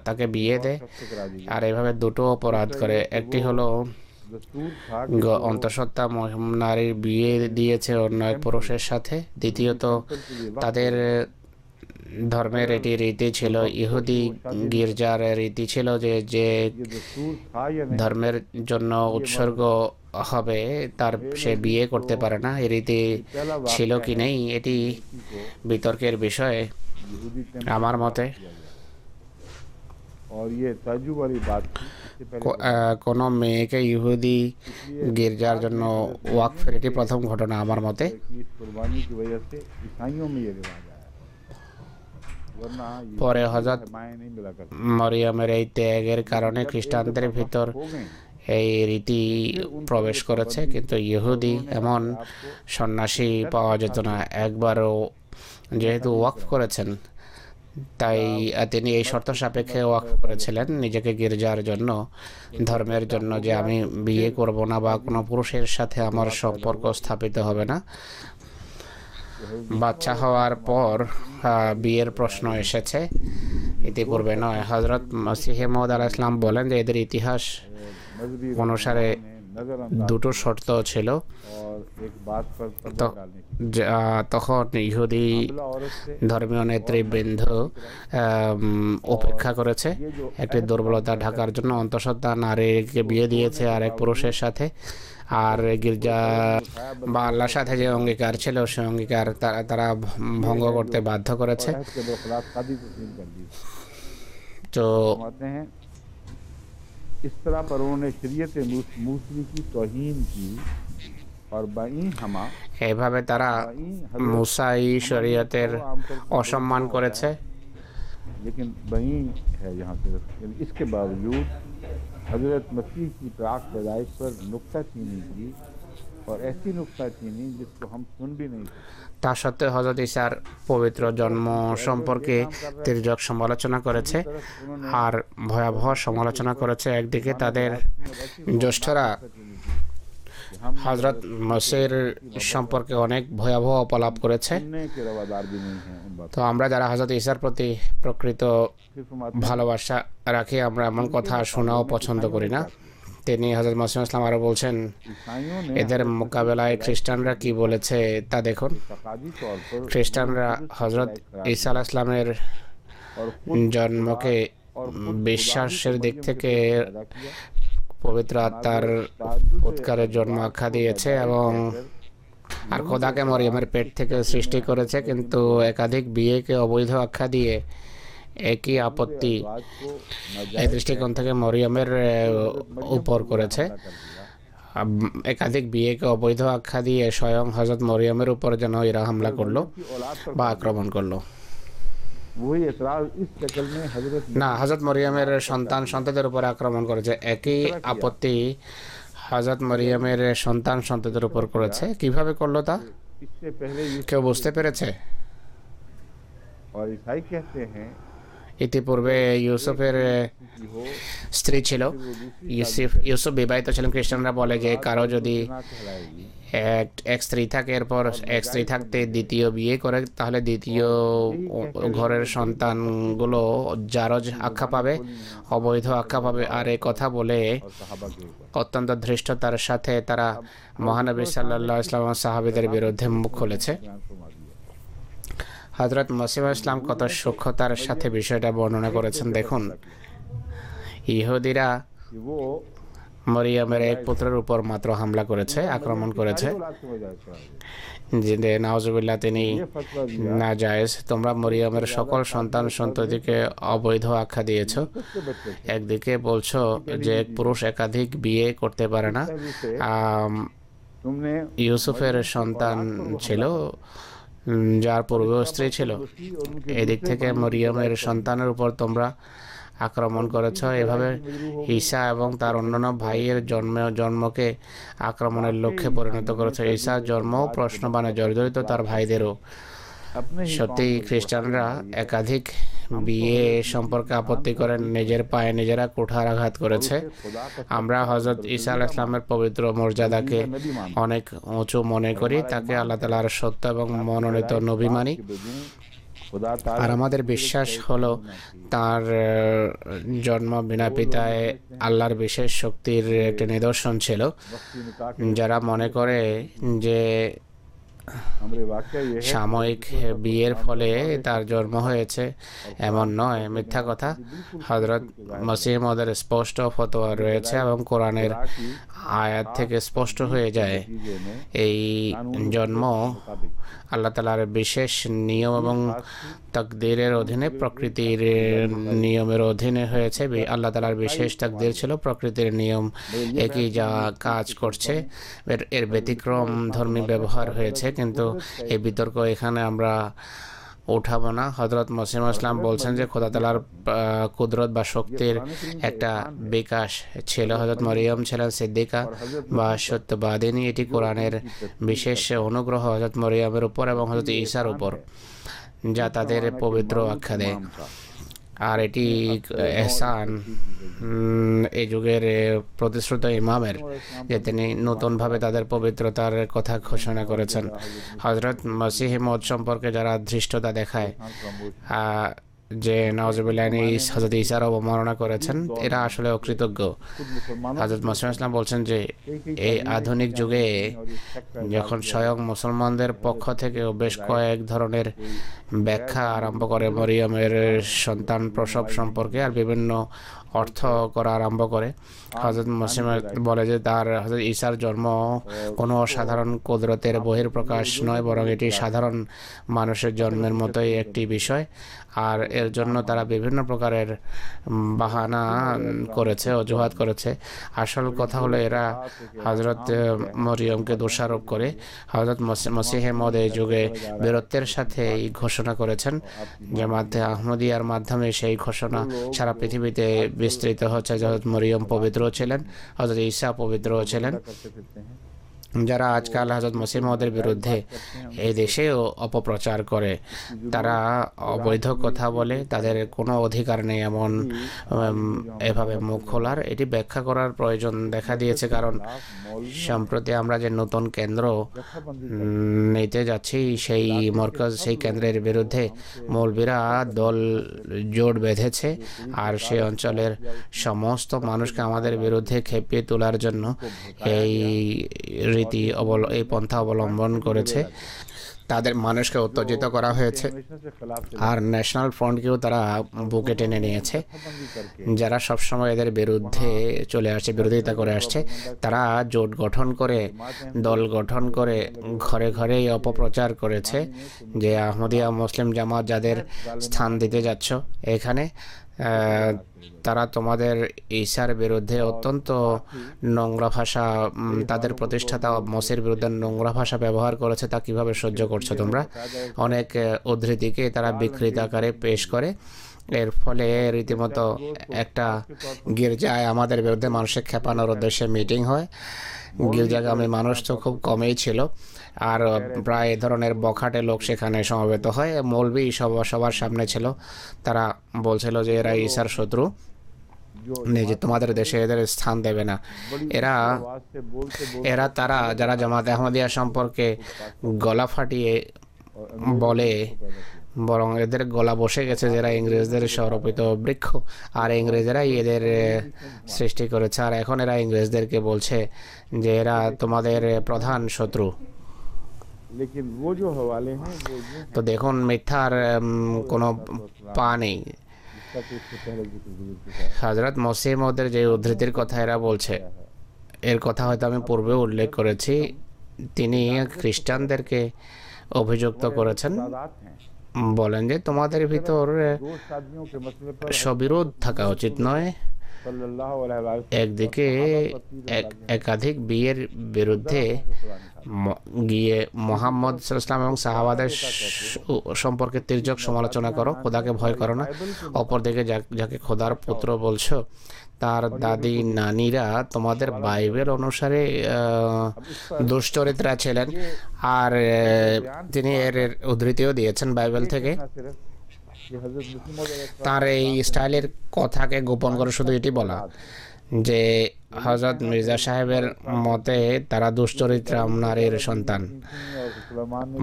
তাকে বিয়ে দেয়। शख्स करा दी আর এভাবে দুটো অপরাধ করে, একটি হলো दस्तूर था অন্তঃসত্ত্বা নারীর বিয়ে দিয়েছে অন্য এক পুরুষের সাথে, দ্বিতীয়ত তাদের ধর্মের এটি রীতি ছিল, ইহুদি গির্জার রীতি ছিল যে যে ये दस्तूर था या नहीं, ধর্মের জন্য উৎসর্গ হবে তার সে বিয়ে করতে পারে না। এই রীতি पहला ছিল কি নেই এটি को বিতর্কের বিষয় यहूदी আমার মতে। और ये ताज्जुब वाली बात थी। इससे पहले কোনো মেয়েকে ইহুদি গির্জার জন্য ওয়াকফের এটি প্রথম ঘটনা আমার মতে। कि इस कुर्बानी की वजह से ईसाइयों में ये रिवाज आया, वरना ये পরে হযরত माएँ नहीं मिला करती মরিয়মের এই ত্যাগের কারণে খ্রিস্টানদের ভিতর हो गए। এই রীতি প্রবেশ করেছে, কিন্তু ইহুদি এমন সন্ন্যাসী পাওয়া যেত না। একবারও যেহেতু ওয়াকফ করেছেন, তাই তিনি এই শর্ত সাপেক্ষে ওয়াকফ করেছিলেন নিজেকে গির্জার জন্য, ধর্মের জন্য, যে আমি বিয়ে করব না বা কোনো পুরুষের সাথে আমার সম্পর্ক স্থাপিত হবে না। বাচ্চা হওয়ার পর বিয়ের প্রশ্ন এসেছে, ইতিপূর্বে নয়। হযরত মসিহ মউদ আলাইহিস সালাম বলেন যে এদের ইতিহাস मजहबी অনুসারে नजरअंदाज দুটো শর্ত ছিল। और एक बात पर पर्दा तो डालने की তখন ইহুদি हमला औरत से ধর্মীয় নেতৃবৃন্দ উপেক্ষা করেছে একটি দুর্বলতা ঢাকার জন্য, অন্তঃসত্ত্বা নারীকে বিয়ে দিয়েছে আর এক পুরুষের সাথে। আর গির্জা বা আল্লাহর সাথে যে অঙ্গীকার ছিল সে অঙ্গীকার তারা ভঙ্গ করতে বাধ্য করেছে। अहद के बरखिलाफ शादी तस्लीम कर दी। তো फरमाते हैं इस तरह पर उन्होंने शरीयत मूसवी की तौहीन की और बाई हमा এভাবে তারা মুসাই শরীয়তের অসম্মান করেছে। लेकिन बही है यहाँ पे, लेकिन इसके बावजूद हजरत मसीह की पाक पैदाइश पर नुक्ता चीनी की और ऐसी नुक्ता चीनी जिसको हम सुन भी नहीं सकते। তা সত্ত্বেও হযরত ঈসার পবিত্র জন্ম সম্পর্কে তির্যক সমালোচনা করেছে আর ভয়াবহ সমালোচনা করেছে। একদিকে তাদের জ্যেষ্ঠরা হযরত মসির সম্পর্কে অনেক ভয়াবহ অপলাপ করেছে। सुनने के रवादार भी नहीं हैं उन তো बातों। আমরা যারা হযরত ঈসার প্রতি প্রকৃত फिर फरमाते हैं, ভালোবাসা রাখি, আমরা এমন কথা শোনাও পছন্দ করি না। তিনি হযরত মসিহ ইসলাম আরও বলছেন, ईसाइयों ने এদের মোকাবেলায় খ্রিস্টানরা কি বলেছে তা দেখুন। तकादी तौर पर খ্রিস্টানরা হযরত ঈসা আলাইহিস সালামের और खुद জন্মকে और खुद বিশ্বাসের দিক থেকে पैदा किया। পবিত্র আত্মার উৎকারের জন্ম আখ্যা দিয়েছে এবং আর খোদাকে মরিয়মের পেট থেকে সৃষ্টি করেছে, কিন্তু একাধিক বিয়েকে অবৈধ আখ্যা দিয়ে একই আপত্তি रिवाज को এই দৃষ্টিকোণ থেকে মরিয়মের উপর করেছে। একাধিক বিয়েকে অবৈধ আখ্যা দিয়ে স্বয়ং হযরত মরিয়মের উপর যেন এরা হামলা করলো की औलाद पर বা আক্রমণ করলো। वही एतराज इस शक्ल में हजरत না, হযরত মরিয়মের সন্তানদের উপর আক্রমণ করেছে। একই আপত্তি হযরত মরিয়মের সন্তানদের উপর করেছে। কিভাবে করলো তা इससे पहले কেউ বুঝতে পেরেছে? और ईसाई कहते हैं ইতিপূর্বে ইউসুফের कि हो স্ত্রী ছিল, ইউসুফ বিবাহিত ছিলেন। খ্রিস্টানরা বলে যে কারো যদি ना कहलाएगी এক স্ত্রী থাকে, এরপর এক স্ত্রী থাকতে দ্বিতীয় বিয়ে করে, তাহলে দ্বিতীয় ঘরের সন্তানগুলো জারজ আখ্যা পাবে, অবৈধ আখ্যা পাবে। আর এই কথা বলে और सहाबा के ऊपर অত্যন্ত ধৃষ্টতার সাথে তারা মহানবী সাল্লাল্লাহু আলাইহি ওয়াসাল্লাম সাহাবীদের বিরুদ্ধে মুখ খুলেছে। बयान फरमा दिया। হযরত মসিহ ইসলাম কত সূক্ষ্মতার সাথে বিষয়টা বর্ণনা করেছেন দেখুন। ইহুদিরা कि वो মরিয়মের এক পুত্রের উপর মাত্র হামলা করেছে, আক্রমণ করেছে, औलाद समझ जाता है। যে নাউজুবিল্লাহ তিনি ये फतवा दिया নাজায়েজ। তোমরা মরিয়মের সকল সন্ততিকে অবৈধ আখ্যা দিয়েছ। सबसे बच्चे একদিকে বলছো যে পুরুষ একাধিক বিয়ে করতে পারে না। तुमने ইউসুফের সন্তান ছিল যার পূর্বেও স্ত্রী ছিল। এদিক থেকে মরিয়মের সন্তানের উপর তোমরা আক্রমণ করেছ। এভাবে ঈসা এবং তার অন্যান্য ভাইয়ের জন্মকে আক্রমণের লক্ষ্যে পরিণত করেছে। ঈসার জন্মও প্রশ্নবাণে জর্জরিত, তার ভাইদেরও। अपने ही সত্যি খ্রিস্টানরা একাধিক বিয়ে সম্পর্কে আপত্তি করেন, নিজের পায়ে নিজেরা কুঠারাঘাত করেছে। खुदा का আমরা হযরত ঈসা আলাইহিস সালামের পবিত্র মর্যাদাকে অনেক উঁচু মনে করি, তাকে আল্লাহ তাআলার সত্য এবং মনোনীত নবী মানি। खुदा আর আমাদের বিশ্বাস হলো তার জন্ম বিনা পিতায় আল্লাহর বিশেষ শক্তির একটি নিদর্শন ছিল। যারা মনে করে যে हमरे वाक्य ये है সাময়িক বিয়ের ফলে তার জন্ম হয়েছে, এমন নয়, মিথ্যা কথা। হযরত মসিহ মওদের স্পষ্ট ফতোয়া রয়েছে এবং কোরআনের আয়াত থেকে স্পষ্ট হয়ে যায় चीजें में এই জন্ম मुताबिक আল্লাহ তাআলার বিশেষ নিয়ম এবং তাকদীরের অধীনে, প্রকৃতির নিয়মের অধীনে হয়েছে। আল্লাহ তাআলার বিশেষ তাকদীর ছিল, প্রকৃতির নিয়ম একই যা কাজ করছে, এর ব্যতিক্রম ধর্মী ব্যবহার হয়েছে। কিন্তু এই বিতর্ক এখানে আমরা উঠাবো না। হযরত মসিহ ইসলাম বলছেন যে খোদা তাআলার কুদরত বা শক্তির একটা বিকাশ ছিল। হযরত মরিয়ম ছিলেন সিদ্দিকা বা সত্যবাদিনী। এটি কোরআনের বিশেষ অনুগ্রহ হযরত মরিয়মের উপর এবং হযরত ঈসার উপর, যা তাদের পবিত্র আখ্যা দেয়। আর এটি এহসান এই যুগের প্রতিশ্রুত ইমামের, যে তিনি নতুনভাবে তাদের পবিত্রতার কথা ঘোষণা করেছেন। হযরত মসিহ মওদ সম্পর্কে যারা ধৃষ্টতা দেখায়, যে নাউজুবিল্লাহ হযরত ঈসার অবমাননা করেছেন, এরা আসলে অকৃতজ্ঞ। হযরত মসিহ ইসলাম বলছেন যে এই আধুনিক যুগে যখন স্বয়ং মুসলমানদের পক্ষ থেকেও বেশ কয়েক ধরনের ব্যাখ্যা আরম্ভ করে মরিয়মের সন্তান প্রসব সম্পর্কে, আর বিভিন্ন অর্থ করা আরম্ভ করে। হযরত মসিহ বলে যে তার হযরত ঈসার জন্ম কোনো অসাধারণ কুদরতের বহিঃপ্রকাশ নয়, বরং এটি সাধারণ মানুষের জন্মের মতোই একটি বিষয়। আর এর জন্য তারা বিভিন্ন প্রকারের বাহানা করেছে, অজুহাত করেছে। আসল কথা হলো এরা হযরত মরিয়মকে দোষারোপ করে। হযরত মসিহ মওদ এই যুগে বীরত্বের সাথে এই ঘোষণা করেছেন, যে আহমদিয়ার মাধ্যমে সেই ঘোষণা সারা পৃথিবীতে বিস্তৃত হচ্ছে। হযরত মরিয়ম পবিত্র ছিলেন, হযরত ঈসা পবিত্র ছিলেন। যারা আজকাল হযরত মসিহ মউদের বিরুদ্ধে এই দেশে অপপ্রচার করে, তারা অবৈধ কথা বলে, তাদের কোনো অধিকার নেই এমন এভাবে মুখ খোলার। এটি ব্যাখ্যা করার প্রয়োজন দেখা দিয়েছে, কারণ সম্প্রতি আমরা যে নতুন কেন্দ্র নিতে যাচ্ছি, সেই মরকজ, সেই কেন্দ্রের বিরুদ্ধে মৌলবীরা দল জোট বেঁধেছে, আর সেই অঞ্চলের সমস্ত মানুষকে আমাদের বিরুদ্ধে খেপিয়ে তোলার জন্য এই এই পন্থা অবলম্বন করেছে। তাদের মানুষকে উত্তেজিত করা হয়েছে, আর ন্যাশনাল ফ্রন্টকেও তারা বুকে টেনে নিয়েছে। যারা সবসময় এদের বিরুদ্ধে চলে আসছে, বিরোধিতা করে আসছে, তারা জোট গঠন করে, দল গঠন করে ঘরে ঘরে অপপ্রচার করেছে যে আহমদিয়া মুসলিম জামাত যাদের স্থান দিতে যাচ্ছ এখানে, তারা তোমাদের ঈসার বিরুদ্ধে অত্যন্ত নোংরা ভাষা, তাদের প্রতিষ্ঠাতা মসির বিরুদ্ধে নোংরা ভাষা ব্যবহার করেছে, তা কিভাবে সহ্য করছো তোমরা? অনেক উদ্ধৃতিকে তারা বিকৃত আকারে পেশ করে। এর ফলে রীতিমতো একটা গির্জায় আমাদের বিরুদ্ধে মানুষের খেপানোর উদ্দেশ্যে মিটিং হয়। গির্জাগামী মানুষ তো খুব কমই ছিল, আর প্রায় এ ধরনের বখাটে লোক সেখানে সমবেত হয়। মৌলবি সবার সামনে ছিল, তারা বলছিল যে এরা ঈসার শত্রু, যে তোমাদের দেশে এদের স্থান দেবে না। তারা যারা জামাত আহমদিয়া সম্পর্কে গলা ফাটিয়ে বলে, বরং এদের গলা বসে গেছে যারা ইংরেজদের স্বরূপিত বৃক্ষ, আর ইংরেজরাই এদের সৃষ্টি করেছে, আর এখন এরা ইংরেজদেরকে বলছে যে এরা তোমাদের প্রধান শত্রু। তো দেখুন, মিথ্যার কোনো পা নেই। হযরত মসিহ মউদের যে উদ্ধৃতির কথা এরা বলছে, এর কথা হয়তো আমি পূর্বে উল্লেখ করেছি। তিনি খ্রিস্টানদেরকে অভিযুক্ত করেছেন, বলেন যে তোমাদের ভিতর সবিরোধ থাকা উচিত নয়। একদিকে একাধিক বিয়ের বিরুদ্ধে গিয়ে মুহাম্মদ সাল্লাল্লাহু আলাইহি ওয়াসাল্লাম এবং সাহাবাদের সম্পর্কে তির্যক সমালোচনা করো, খোদাকে ভয় করো না। অপরদিকে যাকে খোদার পুত্র বলছো, তার দাদি নানিরা তোমাদের বাইবেল অনুসারে দুশ্চরিত্রা ছিলেন, আর তিনি এর উদ্ধৃতিও দিয়েছেন বাইবেল থেকে। তার এই স্টাইলের কথাকে গোপন করে শুধু এটি বলা যে হযরত মির্জা সাহেবের মতে তারা দুশ্চরিত্রা নারীর সন্তান।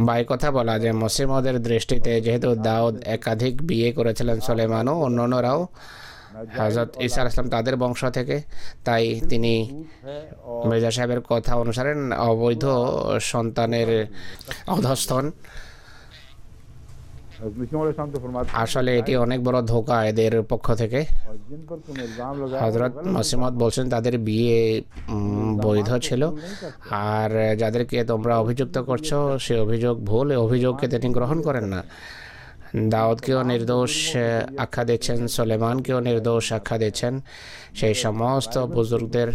বাই কথা বলা যে মসিহ মউদের দৃষ্টিতে যেহেতু দাউদ একাধিক বিয়ে করেছিলেন, সুলেমানও, অন্যান্যরাও হযরত ঈসা আলাইহিস সালাম তাদের বংশ থেকে, তাই তিনি মির্জা সাহেবের কথা অনুসারে অবৈধ সন্তানের অধস্তন। আসলে এটি অনেক বড় ধোঁকা এদের পক্ষ থেকে। হযরত মসিহ মউদ বলছেন তাদের বিয়ে বৈধ ছিল, আর যাদেরকে তোমরা অভিযুক্ত করছো সে অভিযোগ ভুল। অভিযোগকে তিনি গ্রহণ করেন না। দাউদকেও নির্দোষ আখ্যা দিচ্ছেন, সুলেমানকেও নির্দোষ আখ্যা দিচ্ছেন, সেই সমস্ত বুজুর্গদের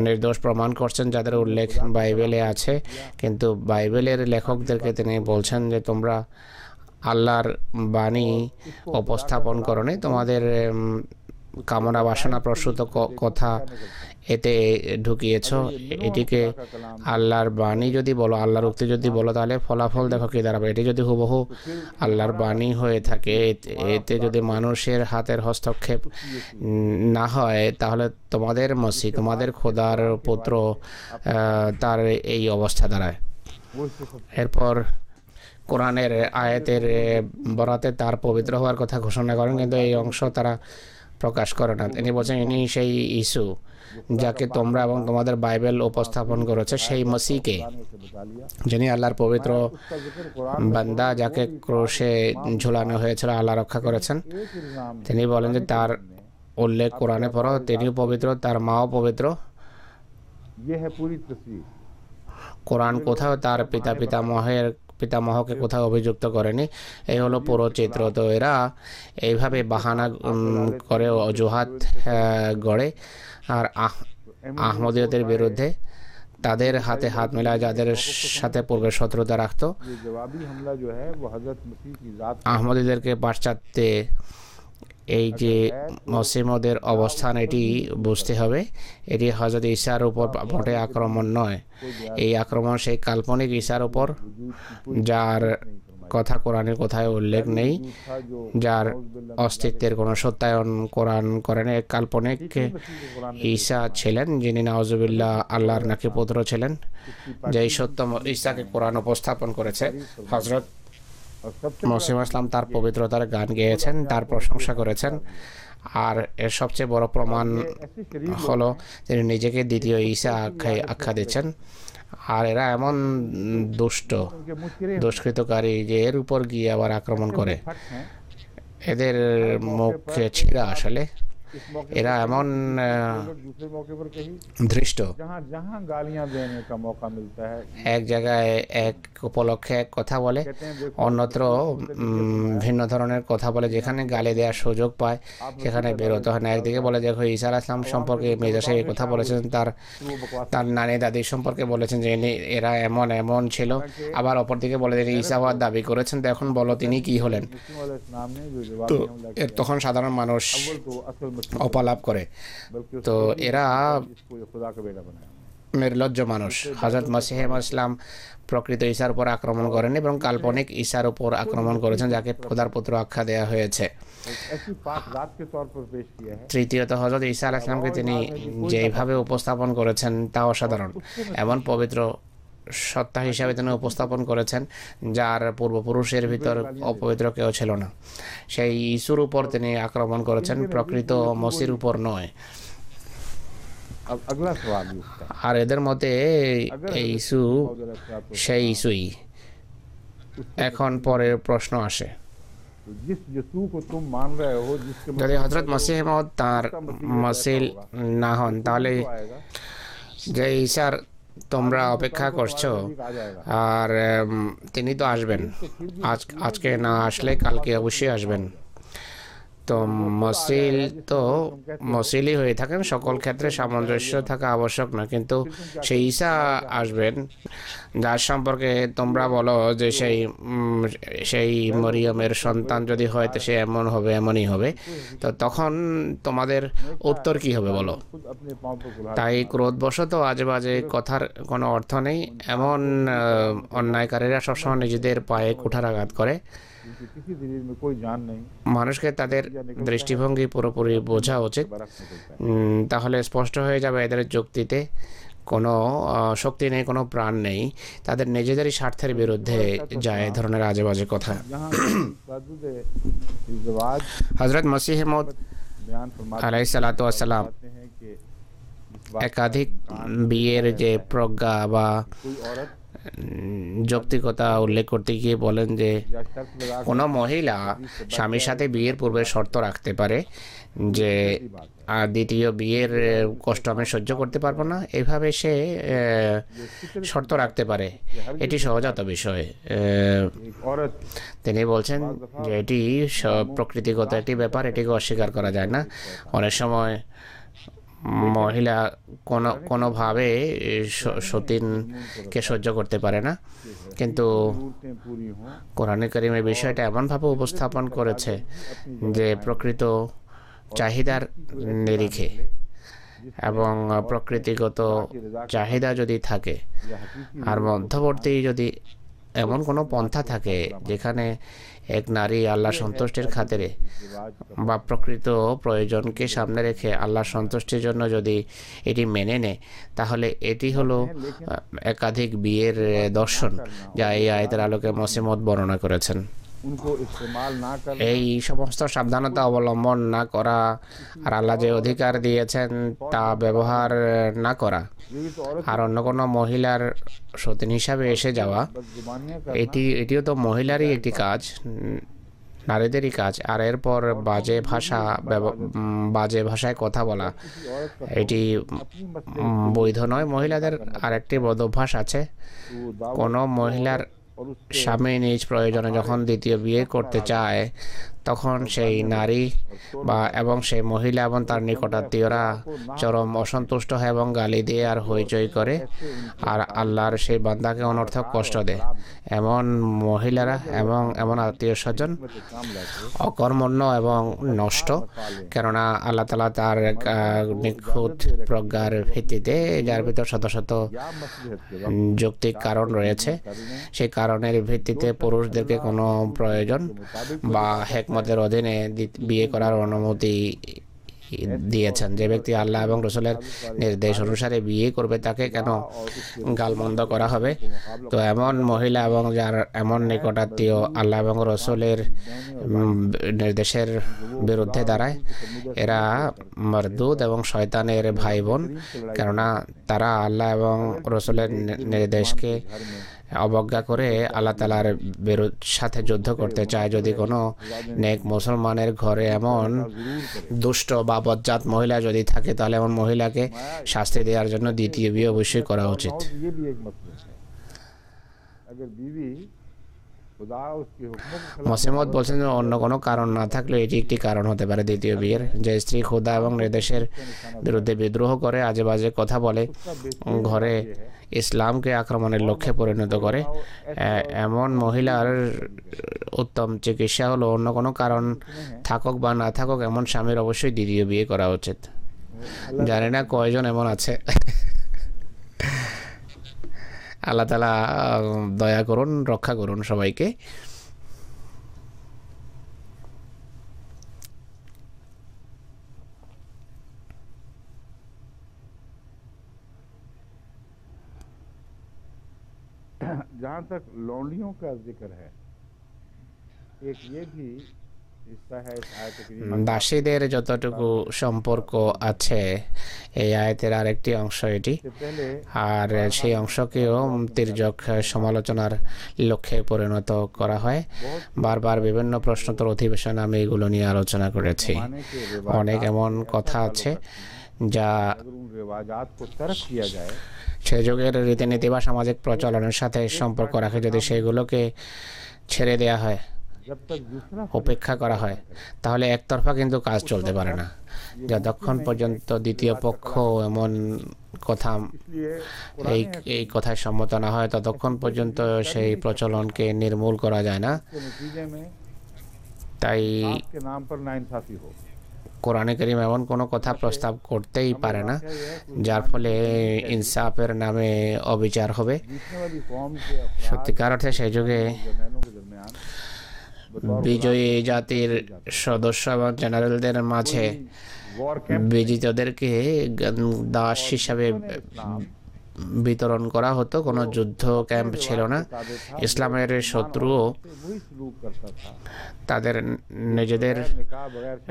নির্দোষ প্রমাণ করছেন যাদের উল্লেখ বাইবেলে আছে। কিন্তু বাইবেলের লেখকদেরকে তিনি বলছেন যে তোমরা আল্লাহর বাণী উপস্থাপন করনি, তোমাদের কামনা বাসনা প্রসূত কথা এতে ঢুকিয়েছ। এটিকে আল্লাহর বাণী যদি বলো, আল্লাহর উক্তি যদি বলো, তাহলে ফলাফল দেখো কি দাঁড়াবে। এটি যদি হুবহু আল্লাহর বাণী হয়ে থাকে, এতে যদি মানুষের হাতের হস্তক্ষেপ না হয়, তাহলে তোমাদের মসিহ, তোমাদের খোদার পুত্র, তার এই অবস্থা দাঁড়ায়। এরপর কোরআনের আয়াতের বরাতে তার পবিত্র হওয়ার কথা ঘোষণা করেন, কিন্তু এই অংশ তারা প্রকাশ করে না। তিনি বলছেন ইনি সেই ইসু যাকে তোমরা এবং তোমাদের বাইবেল উপস্থাপন করেছে, সেই মসিহকে, যিনি আল্লাহর পবিত্র বান্দা, যাকে ক্রুশে ঝুলানো হয়েছিল, আল্লাহ রক্ষা করেছেন। তিনি বলেন যে তার উল্লেখ কোরআনে পড়ো, তিনিও পবিত্র, তার মাও পবিত্র। কোরআন কোথাও তার পিতামহকে কোথাও অভিযুক্ত করেনি। এই হলো পুরো চিত্র। তো এরা এইভাবে বাহানা করে, অজুহাত গড়ে, আর আহমদিয়তের বিরুদ্ধে তাদের হাতে হাত মেলায়, যাদের সাথে পূর্বে শত্রুতা রাখত। আহমদীদেরকে পাশ্চাত্যে এই যে মসিমদের অবস্থান এটি বুঝতে হবে। এটি হযরত ঈসার উপর মোটে আক্রমণ নয়। এই আক্রমণ সেই কাল্পনিক ঈসার উপর, যার কথা কোরআনের কোথায় উল্লেখ নেই, যার অস্তিত্বের কোনো সত্যায়ন কোরআন করেন। এক কাল্পনিক ঈসা ছিলেন, যিনি নাউজুবিল্লাহ আল্লাহর নাকি পুত্র ছিলেন। যেই সত্য ঈসাকে কোরআন উপস্থাপন করেছে, হযরত মসিহ ইসলাম তার পবিত্রতার গান গেয়েছেন, তার প্রশংসা করেছেন। আর এর সবচেয়ে বড় প্রমাণ হলো তিনি নিজেকে দ্বিতীয় ঈসা আখ্যা দিচ্ছেন। আর এরা এমন দুষ্কৃতকারী যে এর উপর গিয়ে আবার আক্রমণ করে। এদের মুখে ছিঁড়া আসলে। এরা এমন ধৃষ্ট, এক জায়গায় এক উপলক্ষে এক কথা বলে, অন্যত্র ভিন্ন ধরনের কথা বলে। যেখানে গালি দেওয়ার সুযোগ পায় সেখানে বেরোতে হয় না। একদিকে বলে দেখো ঈসা আলাইহিস সালাম সম্পর্কে মির্জা সাহেব কথা বলেছেন, তার নানি দাদি সম্পর্কে বলেছেন যে এরা এমন এমন ছিল। আবার অপরদিকে বলে যে ঈসা হওয়ার দাবি করেছেন, তো এখন বলো তিনি কি হলেন। তো তখন সাধারণ মানুষ অপলাপ করে। তো এরা নির্লজ্জ মানুষ। হযরত মসিহ ইসলাম প্রকৃত ঈসার উপর আক্রমণ করেন এবং কাল্পনিক ঈসার উপর আক্রমণ করেছেন, যাকে খোদার পুত্র আখ্যা দেওয়া হয়েছে। তৃতীয়ত, হযরত ঈসা আলাইহিস সালামকে তিনি যেভাবে উপস্থাপন করেছেন তা অসাধারণ। এমন পবিত্র সত্তা হিসাবে তিনি উপস্থাপন করেছেন যার পূর্বপুরুষের ভিতর অপবিত্র কেউ ছিল না। সেই ইসুর উপর তিনি আক্রমণ করেছেন, প্রকৃত মসির উপর নয়। আর এদের মতে এই ইসু সেই ইসুই। এখন পরের প্রশ্ন আসে, যদি হযরত মসিহ মউদ তার মসিল না হন, তাহলে যে ঈসার তোমরা অপেক্ষা করছো, আর তিনি তো আসবেন, আজকে না আসলে কালকে অবশ্যই আসবেন। তো মসিলই হয়ে থাকেন। সকল ক্ষেত্রে সামঞ্জস্য থাকা আবশ্যক না, কিন্তু সেই ঈসা আসবেন যার সম্পর্কে তোমরা বলো যে সেই মরিয়মের সন্তান যদি হয় তো সে এমন হবে, এমনই হবে। তো তখন তোমাদের উত্তর কি হবে বলো? তাই ক্রোধবশত আজে বাজে কথার কোনো অর্থ নেই। এমন অন্যায়কারীরা সবসময় নিজেদের পায়ে কুঠারাঘাত করে। মানুষকে তাদের দৃষ্টিভঙ্গি পুরোপুরি বোঝা উচিত, তাহলে স্পষ্ট হয়ে যাবে এদের যুক্তিতে কোনো শক্তি নেই, কোনো প্রাণ নেই। তাদের নিজেদেরই স্বার্থের বিরুদ্ধে যায় এ ধরনের আজে বাজে কথা। হযরত মসিহ মউদ আলাইহিস সালাতু ওয়াস সালাম একাধিক বিয়ের যে প্রজ্ঞা বা যৌক্তিকতা উল্লেখ করতে গিয়ে বলেন যে কোনো মহিলা স্বামীর সাথে বিয়ের পূর্বে শর্ত রাখতে পারে যে দ্বিতীয় বিয়ের কষ্ট আমি সহ্য করতে পারবো না, এভাবে সে শর্ত রাখতে পারে। এটি সহজাত বিষয়। তিনি বলছেন যে এটি প্রকৃতিগত একটি ব্যাপার, এটিকে অস্বীকার করা যায় না। অনেক সময় মহিলা কোনোভাবে সতীনকে সহ্য করতে পারে না, কিন্তু কোরআনে কারিমে বিষয়টা এমনভাবে উপস্থাপন করেছে যে প্রকৃত চাহিদার নিরিখে এবং প্রকৃতিগত চাহিদা যদি থাকে আর মধ্যবর্তী যদি এমন কোনো পন্থা থাকে যেখানে এক নারী আল্লাহ সন্তুষ্টির খাতিরে বা প্রকৃত প্রয়োজনকে সামনে রেখে আল্লাহ সন্তুষ্টির জন্য যদি এটি মেনে নেয়, তাহলে এটি হলো একাধিক বিয়ের দর্শন, যা এই আয়াতের আলোকে মসিহ মউদ বর্ণনা করেছেন। এই সমস্ত সাবধানতা অবলম্বন না করা আর আল্লাহ যে অধিকার দিয়েছেন তা ব্যবহার না করা আর অন্য কোনো মহিলার সতীন হিসাবে এসে যাওয়া, এটিও তো মহিলারই একটি কাজ, নারীদেরই কাজ। আর এরপর বাজে ভাষায় কথা বলা, এটি বৈধ নয়। মহিলাদের আরেকটি বদ অভ্যাস আছে, কোনো মহিলার স্বামী নিজ প্রয়োজনে যখন দ্বিতীয় বিয়ে করতে চায় তখন সেই নারী বা এবং সেই মহিলা এবং তার নিকটাত্মীয়রা চরম অসন্তুষ্ট হয় এবং গালি দিয়ে আর হইচই করে আর আল্লাহর সেই বান্দাকে অনর্থক কষ্ট দেয়। এমন মহিলারা এবং এমন আত্মীয় স্বজন অকর্মণ্য এবং নষ্ট, কেননা আল্লাহ তাআলা তার নিখুঁত প্রজ্ঞার ভিত্তিতে যার ভিতর শত শত যৌক্তিক কারণ রয়েছে, সেই কারণের ভিত্তিতে পুরুষদেরকে কোনো প্রয়োজন বা হেকমতের অধীনে বিয়ে করার অনুমতি দিয়েছেন। যে ব্যক্তি আল্লাহ এবং রসুলের নির্দেশ অনুসারে বিয়ে করবে তাকে কেন গালমন্দ করা হবে? তো এমন মহিলা এবং যার এমন নিকটাত্মীয় আল্লাহ এবং রসুলের নির্দেশের বিরুদ্ধে দাঁড়ায়, এরা মরদুদ এবং শয়তানের ভাই বোন, কেননা তারা আল্লাহ এবং রসুলের নির্দেশকে অবজ্ঞা করে আল্লাহ তাআলার সাথে যুদ্ধ করতে চায়। যদি কোনো নেক মুসলমানের ঘরে এমন দুষ্ট বা বজ্জাত মহিলা যদি থাকে, তাহলে এমন মহিলাকে শাস্তি দেওয়ার জন্য দ্বিতীয় বিয়ে অবশ্যই করা উচিত। মসিমত বলছেন যে অন্য কোনো কারণ না থাকলে এটি একটি কারণ হতে পারে দ্বিতীয় বিয়ের। যে স্ত্রী খোদা এবং নির্দেশের বিরুদ্ধে বিদ্রোহ করে, আজে বাজে কথা বলে, ঘরে ইসলামকে আক্রমণের লক্ষ্যে পরিণত করে, এমন মহিলার উত্তম চিকিৎসা হলো অন্য কোনো কারণ থাকুক বা না থাকুক এমন স্বামীর অবশ্যই দ্বিতীয় বিয়ে করা উচিত। জানি না কয়জন এমন আছে। আল্লাহ তাআলা দয়া করুন, রক্ষা করুন সবাইকে। जहाँ तक लौंडियों का जिक्र है, एक ये भी हिस्सा है इस आयत की। দাসীদের যতটুকু সম্পর্ক আছে এই আয়াতের আরেকটি অংশ এটি, আর সেই অংশকেও তির্যক সমালোচনার লক্ষ্যে পরিণত করা হয়। বারবার বিভিন্ন প্রশ্নোত্তর অধিবেশন আমি এগুলো নিয়ে আলোচনা করেছি। অনেক এমন কথা আছে যা সে যুগের রীতিনীতি বা সামাজিক প্রচলনের সাথে সম্পর্ক রাখে। যদি সেগুলোকে ছেড়ে দেওয়া হয়, উপেক্ষা করা হয়, তাহলে একতরফা কিন্তু কাজ চলতে পারে না। যতক্ষণ পর্যন্ত দ্বিতীয় পক্ষ এমন কথা এই কথায় সম্মত না হয়, ততক্ষণ পর্যন্ত সেই প্রচলনকে নির্মূল করা যায় না। তাই কোরআনে কারীম এমন কোনো কথা প্রস্তাব করতেই পারে না যার ফলে ইনসাফের নামে অবিচার হবে। সত্যিকার অর্থে সেই যুগে বিজয়ী জাতির সদস্য এবং জেনারেলদের মাঝে বিজিতদেরকে দাস হিসাবে বিতরণ করা হতো। কোনো যুদ্ধ ক্যাম্প ছিল না। ইসলামের শত্রুও তাদের নিজেদের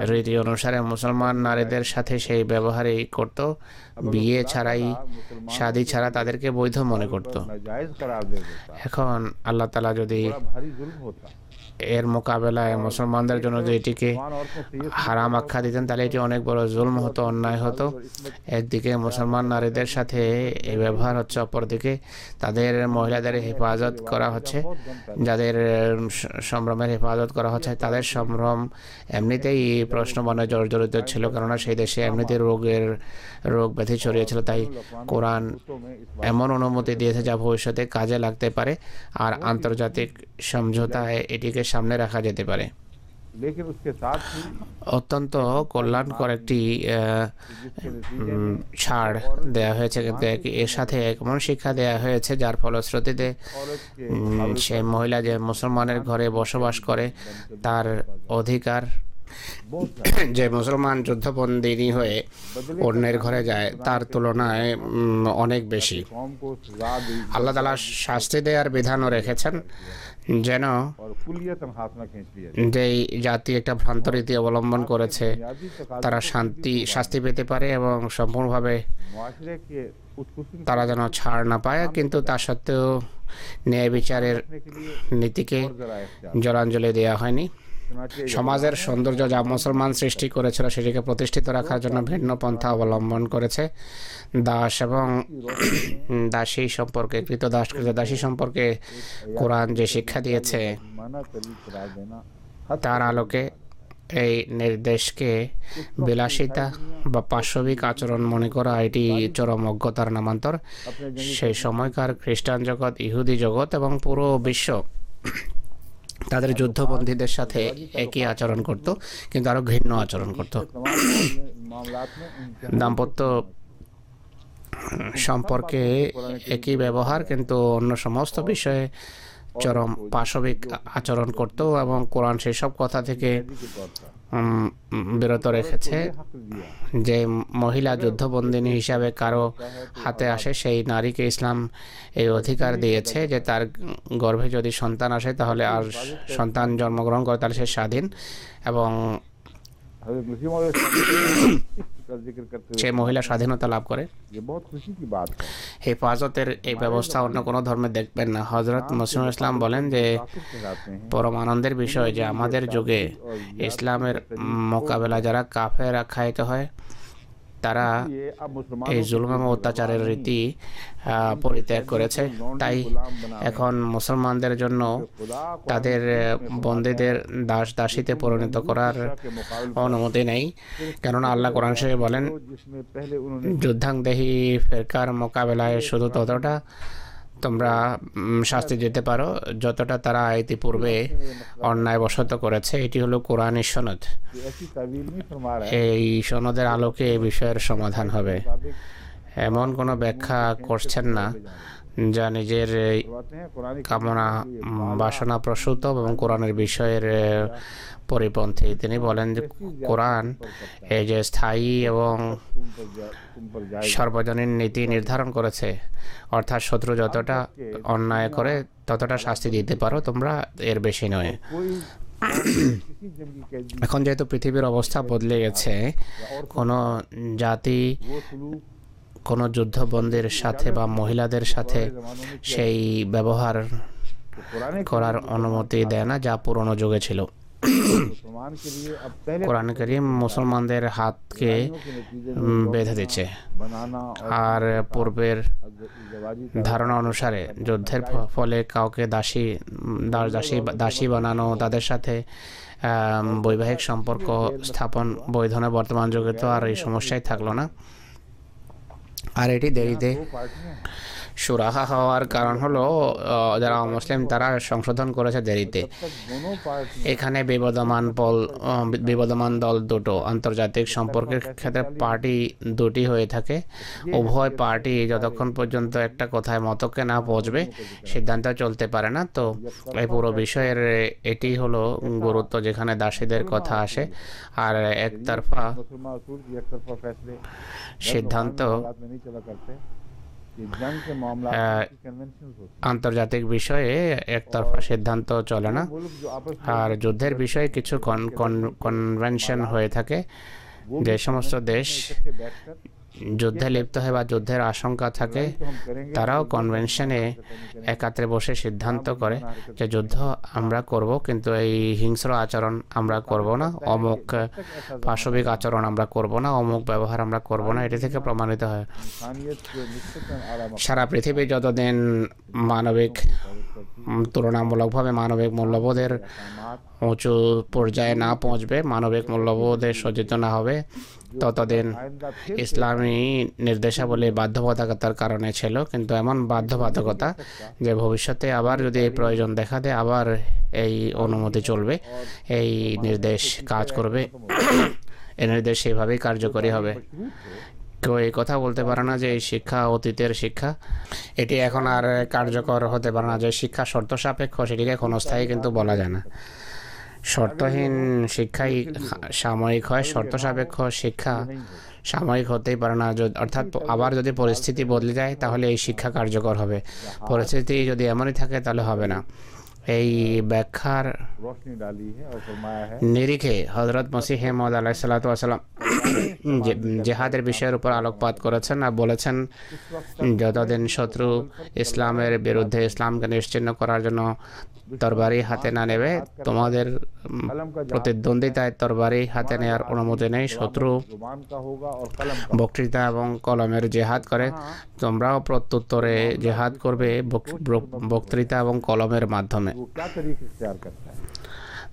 রীতি অনুসারে মুসলমান নারীদের সাথে সেই ব্যবহারই করত। বিয়ে ছাড়াই, শাদী ছাড়া তাদেরকে বৈধ মনে করত। এখন আল্লাহ তাআলা যদি এর মোকাবেলায় মুসলমানদের জন্য যদি এটিকে হারাম আখ্যা দিতেন, তাহলে এটি অনেক বড় জুলম হতো, অন্যায় হতো। একদিকে মুসলমান নারীদের সাথে এই ব্যবহার হচ্ছে, অপরদিকে তাদের মহিলাদের হেফাজত করা হচ্ছে, যাদের সম্ভ্রমের হেফাজত করা হচ্ছে। তাদের সম্ভ্রম এমনিতেই প্রশ্নবনে জর্জরিত ছিল, কেননা সেই দেশে এমনিতেই রোগ ব্যাধি ছড়িয়েছিল। তাই কোরআন এমন অনুমতি দিয়েছে যা ভবিষ্যতে কাজে লাগতে পারে, আর আন্তর্জাতিক সমঝোতায় এটিকে সামনে রাখা যেতে পারে। অত্যন্ত কল্যাণকর একটি ছাড় দেয়া হয়েছে, কিন্তু এর সাথে এমন শিক্ষা দেয়া হয়েছে যার ফলশ্রুতিতে সে মহিলা যে মুসলমানের ঘরে বসবাস করে তার অধিকার, যে মুসলমান যুদ্ধবন্দিনী হয়ে অন্যের ঘরে যায় তার তুলনায় অনেক বেশি। আল্লাহ তাআলা শাস্তি দেওয়ার বিধানও রেখেছেন, যেন যেই জাতি একটা ভ্রান্ত রীতি অবলম্বন করেছে তারা শাস্তি পেতে পারে এবং সম্পূর্ণভাবে তারা যেন ছাড় না পায়। কিন্তু তা সত্ত্বেও ন্যায় বিচারের নীতিকে জলাঞ্জলি দেওয়া হয়নি। সমাজের সৌন্দর্য যা মুসলমান সৃষ্টি করেছিল সেটিকে প্রতিষ্ঠিত রাখার জন্য ভিন্ন পন্থা অবলম্বন করেছে। দাস এবং দাসী সম্পর্কে, কৃতদাস কৃতদাসী সম্পর্কে কোরআন যে শিক্ষা দিয়েছে তার আলোকে এই নির্দেশকে বিলাসিতা বা পাশবিক আচরণ মনে করা এটি চরম অজ্ঞতার নামান্তর। সেই সময়কার খ্রিস্টান জগৎ, ইহুদি জগৎ এবং পুরো বিশ্ব তাদের যুদ্ধবন্দীদের সাথে একই আচরণ করত, কিন্তু আরো ঘৃণ্য আচরণ করত। দাম্পত্য সম্পর্কে একই ব্যবহার, কিন্তু অন্য সমস্ত বিষয়ে চরম পাশবিক আচরণ করত এবং কোরআন সেই সব কথা থেকে বিরত রেখেছে। যে মহিলা যুদ্ধবন্দিনী হিসাবে কারো হাতে আসে, সেই নারীকে ইসলাম এই অধিকার দিয়েছে যে তার গর্ভে যদি সন্তান আসে তাহলে আর সন্তান জন্মগ্রহণ করে তাহলে সে স্বাধীন এবং সে মহিলা স্বাধীনতা লাভ করে। হেফাজতের এই ব্যবস্থা অন্য কোনো ধর্মে দেখবেন না। হযরত মুসলিম ইসলাম বলেন যে পরম আনন্দের বিষয় যে আমাদের যুগে ইসলামের মোকাবেলা যারা কাফের আখ্যায়িত হয় তারা এই জুলুম এবং অত্যাচারের রীতি পরিত্যাগ করেছে। তাই এখন মুসলমানদের জন্য তাদের বন্দীদের দাস দাসীতে পরিণত করার অনুমতি নেই, কেননা আল্লাহ কোরআন শরীফে বলেন যুদ্ধাংদেহী ফেরকার মোকাবেলায় শুধু ততটা তোমরা শাস্তি দিতে পারো যতটা তারা ইতিপূর্বে অন্যায়বশত করেছে। এটি হলো কোরআনী সনদ। এই সনদের আলোকে এই বিষয়ের সমাধান হবে। এমন কোনো ব্যাখ্যা করছেন না যা নিজের কামনা বাসনা প্রসূত এবং কোরআনের বিষয়ের পরিপন্থী। তিনি বলেন যে কোরআন এই যে স্থায়ী এবং সর্বজনীন নীতি নির্ধারণ করেছে, অর্থাৎ শত্রু যতটা অন্যায় করে ততটা শাস্তি দিতে পারো তোমরা, এর বেশি নয়। এখন যেহেতু পৃথিবীর অবস্থা বদলে গেছে, কোনো জাতি কোনো যুদ্ধবন্দির সাথে বা মহিলাদের সাথে সেই ব্যবহার করার অনুমতি দেয় না যা পুরনো যুগে ছিল। কোরআন কারীম মুসলমানদের হাতকে বেঁধে দিচ্ছে, আর পূর্বের ধারণা অনুসারে যুদ্ধের ফলে কাউকে দাসী বানানো, তাদের সাথে বৈবাহিক সম্পর্ক স্থাপন বৈধ নয়। বর্তমান যুগে তো আর এই সমস্যাই থাকলো না। আর এটি দেরিতে সুরাহা হওয়ার কারণ হলো যারা অমুসলিম তারা সংশোধন করেছে দেরিতে। এখানে বিবদমান দল দুটো। আন্তর্জাতিক সম্পর্কের ক্ষেত্রে পার্টি দুটি হয়ে থাকে। উভয় পার্টি যতক্ষণ পর্যন্ত একটা কথায় মতকে না পৌঁছবে সিদ্ধান্ত চলতে পারে না। তো এই পুরো বিষয়ের এটি হলো গুরুত্ব, যেখানে দাসীদের কথা আসে আর একতরফা সিদ্ধান্ত আন্তর্জাতিক বিষয়ে একতরফা সিদ্ধান্ত চলে না। আর যুদ্ধের বিষয়ে কিছু কনভেনশন হয়ে থাকে। যে সমস্ত দেশ যুদ্ধে লিপ্ত হয় বা যুদ্ধের আশঙ্কা থাকে তারাও কনভেনশনে একাত্রে বসে সিদ্ধান্ত করে যে যুদ্ধ আমরা করব, কিন্তু এই হিংস্র আচরণ আমরা করব না, অমুক পাশবিক আচরণ আমরা করব না, অমুক ব্যবহার আমরা করব না। এটি থেকে প্রমাণিত হয় সারা পৃথিবী যতদিন তুলনামূলকভাবে মানবিক মূল্যবোধের উঁচু পর্যায়ে না পৌঁছবে, মানবিক মূল্যবোধে সজ্জিত না হবে, ততদিন ইসলামী নির্দেশাবলী বাধ্যবাধকতার কারণে ছিল। কিন্তু এমন বাধ্যবাধকতা যে ভবিষ্যতে আবার যদি এই প্রয়োজন দেখা দেয় আবার এই অনুমতি চলবে, এই নির্দেশ কাজ করবে, এই নির্দেশ সেভাবেই কার্যকরী হবে। কেউ এই কথা বলতে পারে না যে এই শিক্ষা অতীতের শিক্ষা, এটি এখন আর কার্যকর হতে পারে না। যে শিক্ষা শর্ত সাপেক্ষ সেটিকে ক্ষণস্থায়ী কিন্তু বলা যায় না। শর্তহীন শিক্ষাই সাময়িক হয়, শর্ত সাপেক্ষ শিক্ষা সাময়িক হতেই পারে না। অর্থাৎ আবার যদি পরিস্থিতি বদলে যায় তাহলে এই শিক্ষা কার্যকর হবে, পরিস্থিতি যদি এমনই থাকে তাহলে হবে না। এই ব্যাখ্যার নিরিখে হযরত মসিহ মাউদ আলাইহিসসালাতু ওয়াসসালাম জেহাদের বিষয়ের উপর আলোকপাত করেছেন আর বলেছেন যতদিন শত্রু ইসলামের বিরুদ্ধে ইসলামকে নিশ্চিহ্ন করার জন্য তরবারি হাতে না নেবে, তোমাদের প্রতিদ্বন্দ্বিতায় তরবারি হাতে নেওয়ার অনুমতি নেই। শত্রু বক্তৃতা এবং কলমের জেহাদ করে, তোমরাও প্রত্যুত্তরে জেহাদ করবে বক্তৃতা এবং কলমের মাধ্যমে।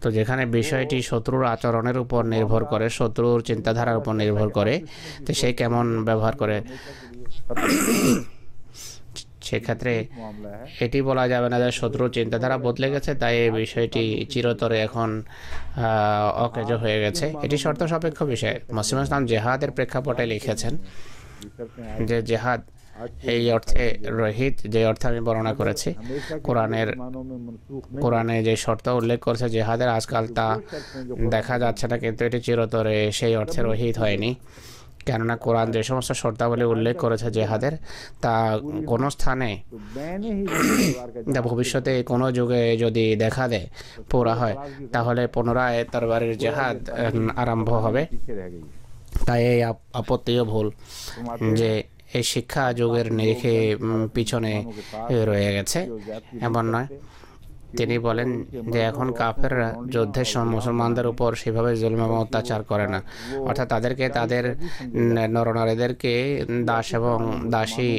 তো যেখানে বিষয়টি শত্রুর আচরণের উপর নির্ভর করে, শত্রুর চিন্তাধারার উপর নির্ভর করে, তো সে কেমন ব্যবহার করে, সেক্ষেত্রে मामला है এটি বলা যাবে না যে শত্রুর চিন্তাধারা বদলে গেছে তাই এই বিষয়টি চিরতরে এখন অকেজ হয়ে গেছে। এটি শর্ত সাপেক্ষ বিষয়। মসিম ইসলাম জেহাদের প্রেক্ষাপটে লিখেছেন যে জেহাদ এই অর্থে রহিত, যে অর্থে আমি বর্ণনা করেছি, কোরআনে যে শর্ত উল্লেখ করেছে জেহাদের, আজকাল তা দেখা যাচ্ছে না, কিন্তু এটি চিরতরে সেই অর্থে রহিত হয়নি। কেননা কোরআন যে সমস্ত শর্তাবলী উল্লেখ করেছে জেহাদের, তা কোনো স্থানে যা ভবিষ্যতে কোনো যুগে যদি দেখা দেয় পুরা হয়, তাহলে পুনরায় তরবারির জেহাদ আরম্ভ হবে। তাই এই আপত্তিও ভুল যে এই শিক্ষা যুগের নিরিখে পিছনে রয়ে গেছে, এমন নয়। তিনি বলেন যে এখন কাফেররা যুদ্ধের সময় মুসলমানদের উপর সেভাবে জুলুম এবং অত্যাচার করে না, অর্থাৎ তাদেরকে তাদের নরনারীদেরকে দাস এবং দাসী